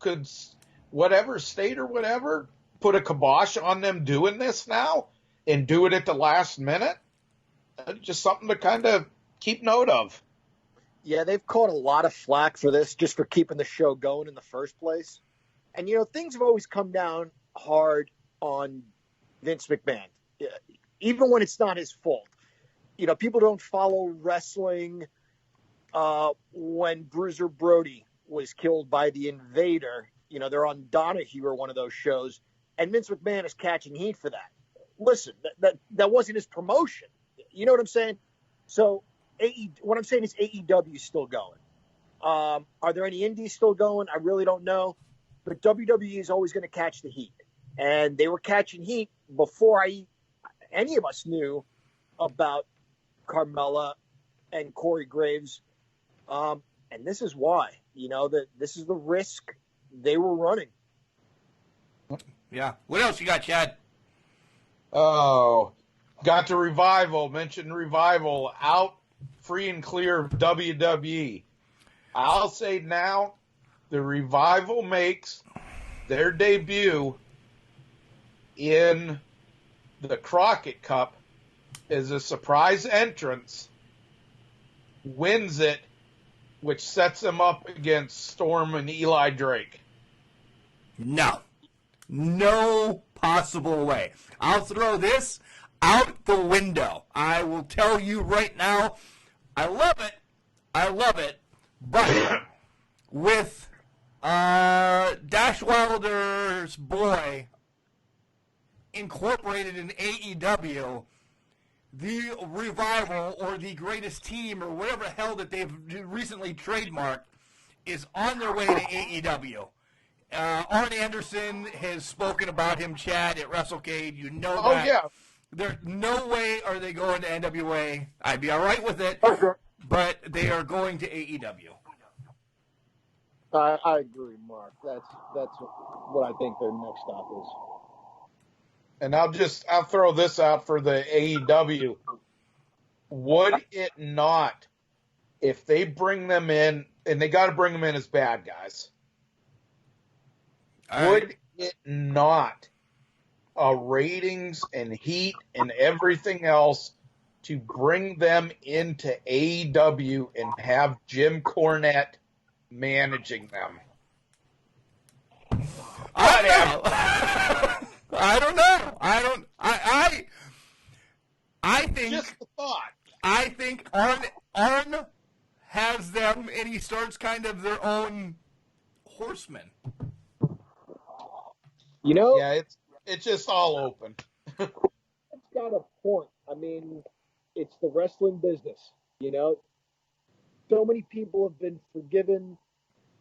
Could whatever state or whatever put a kibosh on them doing this now and do it at the last minute? Just something to kind of keep note of. Yeah, they've caught a lot of flack for this, just for keeping the show going in the first place. And, things have always come down hard on Vince McMahon, even when it's not his fault. People don't follow wrestling. When Bruiser Brody was killed by the Invader, they're on Donahue or one of those shows, and Vince McMahon is catching heat for that. Listen, that wasn't his promotion. You know what I'm saying? So what I'm saying is AEW is still going. Are there any indies still going? I really don't know. But WWE is always going to catch the heat. And they were catching heat before any of us knew about Carmella and Corey Graves. And this is why, this is the risk they were running. Yeah. What else you got, Chad? Oh, got the Revival. Mentioned Revival out free and clear of WWE. I'll say now, the Revival makes their debut in the Crockett Cup as a surprise entrance, wins it, which sets them up against Storm and Eli Drake. No possible way. I'll throw this out the window. I will tell you right now, I love it, but with Dash Wilder's boy incorporated in AEW, the Revival or the Greatest Team or whatever the hell that they've recently trademarked is on their way to AEW. Arn Anderson has spoken about him, Chad, at WrestleCade. You know that. Oh, yeah. There's no way are they going to NWA. I'd be all right with it, but they are going to AEW. I agree, Mark. That's what I think their next stop is. And I'll throw this out for the AEW. Would it not, if they bring them in, and they got to bring them in as bad guys, would it not, ratings and heat and everything else, to bring them into AEW and have Jim Cornette managing them? I don't know. I think just the thought. I think Arn has them, and he starts kind of their own horsemen. Yeah, it's just all open. It's got a point. I mean, it's the wrestling business. So many people have been forgiven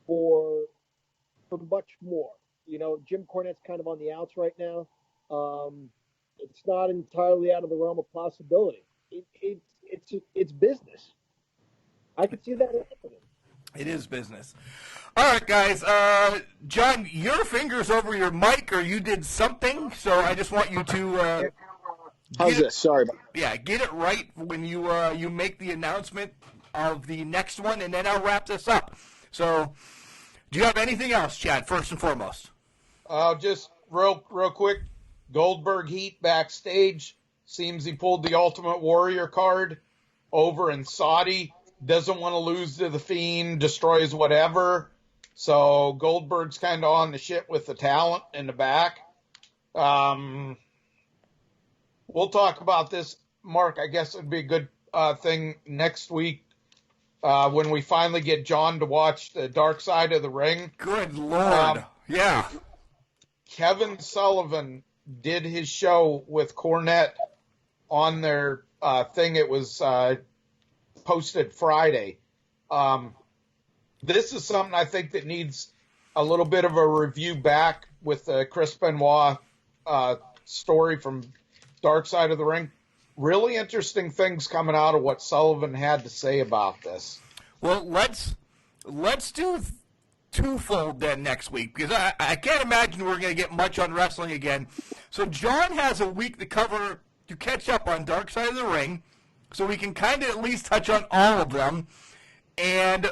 for much more. Jim Cornette's kind of on the outs right now. It's not entirely out of the realm of possibility. It's business. I could see that happening. It is business. All right, guys. John, your finger's over your mic, or you did something, so I just want you to... How's this? Sorry about that. Yeah, get it right when you make the announcement of the next one, and then I'll wrap this up. So, do you have anything else, Chad, first and foremost? Just real quick, Goldberg heat backstage. Seems he pulled the Ultimate Warrior card over in Saudi. Doesn't want to lose to The Fiend, destroys whatever. So Goldberg's kind of on the shit with the talent in the back. We'll talk about this, Mark. I guess it'd be a good thing next week when we finally get John to watch the Dark Side of the Ring. Good Lord. Yeah. Kevin Sullivan did his show with Cornette on their thing. It was posted Friday. This is something I think that needs a little bit of a review back with the Chris Benoit story from Dark Side of the Ring. Really interesting things coming out of what Sullivan had to say about this. Well, let's do twofold then next week, because I can't imagine we're going to get much on wrestling again. So John has a week to catch up on Dark Side of the Ring, so we can kind of at least touch on all of them, and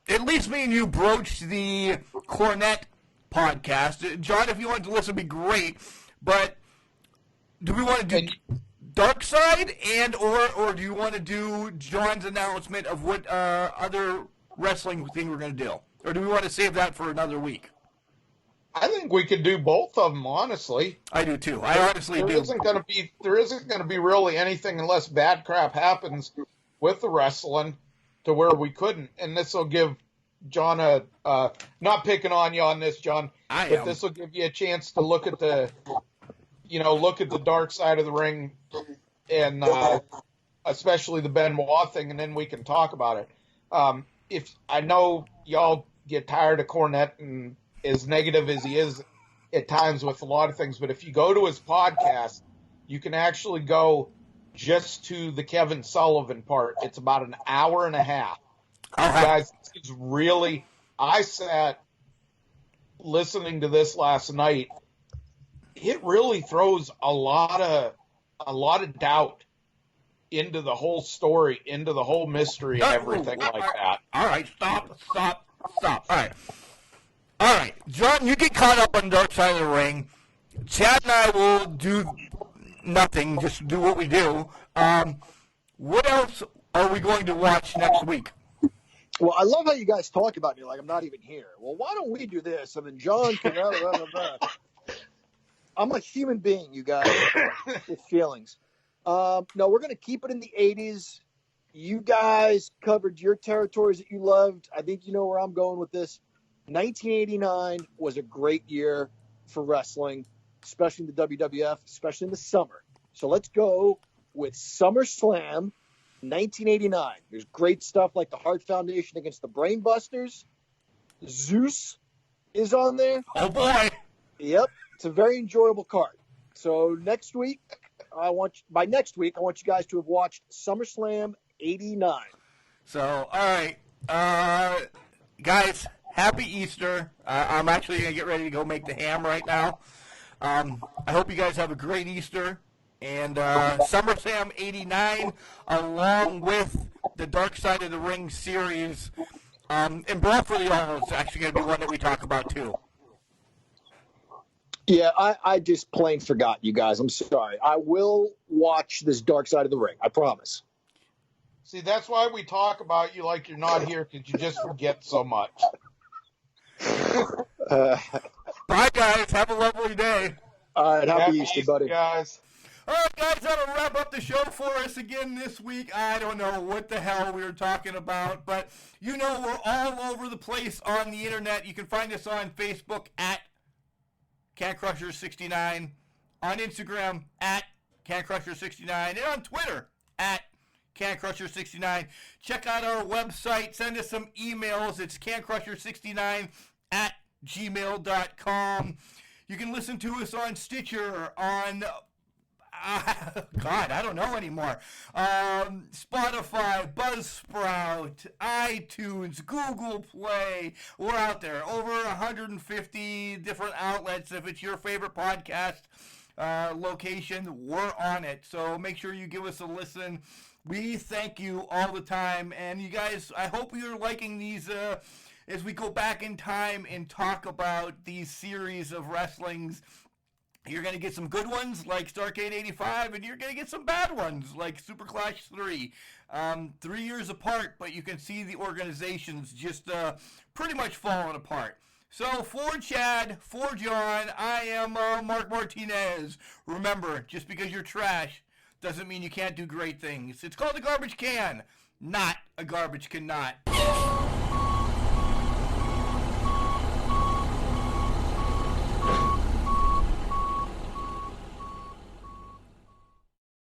at least me and you broached the Cornette podcast. John, if you want to listen, would be great, but do we want to do Dark Side or do you want to do John's announcement of what other wrestling thing we're going to do? Or do we want to save that for another week? I think we could do both of them, honestly. I do too. I honestly do. There isn't going to be really anything unless bad crap happens with the wrestling to where we couldn't. And this will give John not picking on you on this, John, but this will give you a chance to look at the Dark Side of the Ring and especially the Benoit thing, and then we can talk about it. If I know y'all get tired of Cornette and as negative as he is at times with a lot of things, but if you go to his podcast, you can actually go just to the Kevin Sullivan part. It's about an hour and a half. Guys, it's really, I sat listening to this last night. It really throws a lot of doubt into the whole story, into the whole mystery and everything like that. All right, stop. All right, John, you get caught up on Dark Side of the Ring. Chad and I will do nothing, just do what we do. What else are we going to watch next week? Well, I love how you guys talk about me like I'm not even here. Well, why don't we do this? I mean, John can... I'm a human being, you guys, with feelings. No, we're going to keep it in the 80s. You guys covered your territories that you loved. I think you know where I'm going with this. 1989 was a great year for wrestling, especially in the WWF, especially in the summer. So let's go with SummerSlam 1989. There's great stuff like the Hart Foundation against the Brainbusters. Zeus is on there. Oh, boy. Yep. It's a very enjoyable card. So next week, I want you guys to have watched SummerSlam 89. So, all right. Guys, happy Easter. I'm actually going to get ready to go make the ham right now. I hope you guys have a great Easter. And SummerSlam 89, along with the Dark Side of the Ring series, and Brawl for the Honor is actually going to be one that we talk about, too. Yeah, I just plain forgot, you guys. I'm sorry. I will watch this Dark Side of the Ring. I promise. See, that's why we talk about you like you're not here, because you just forget so much. Bye, guys. Have a lovely day. All right, happy Easter, buddy. Guys. All right, guys, that'll wrap up the show for us again this week. I don't know what the hell we were talking about, but you know we're all over the place on the internet. You can find us on Facebook at CanCrusher69, on Instagram at CanCrusher69, and on Twitter at CanCrusher69. Check out our website. Send us some emails. It's CanCrusher69 at gmail.com. You can listen to us on Stitcher, on God, I don't know anymore. Spotify, Buzzsprout, iTunes, Google Play. We're out there. Over 150 different outlets. If it's your favorite podcast location, we're on it. So make sure you give us a listen. We thank you all the time. And you guys, I hope you're liking these as we go back in time and talk about these series of wrestlings. You're going to get some good ones like Starrcade 85, and you're going to get some bad ones like Super Clash 3. 3 years apart, but you can see the organizations just pretty much falling apart. So for Chad, for John, I am Mark Martinez. Remember, just because you're trash doesn't mean you can't do great things. It's called the Garbage Can. not a garbage can not.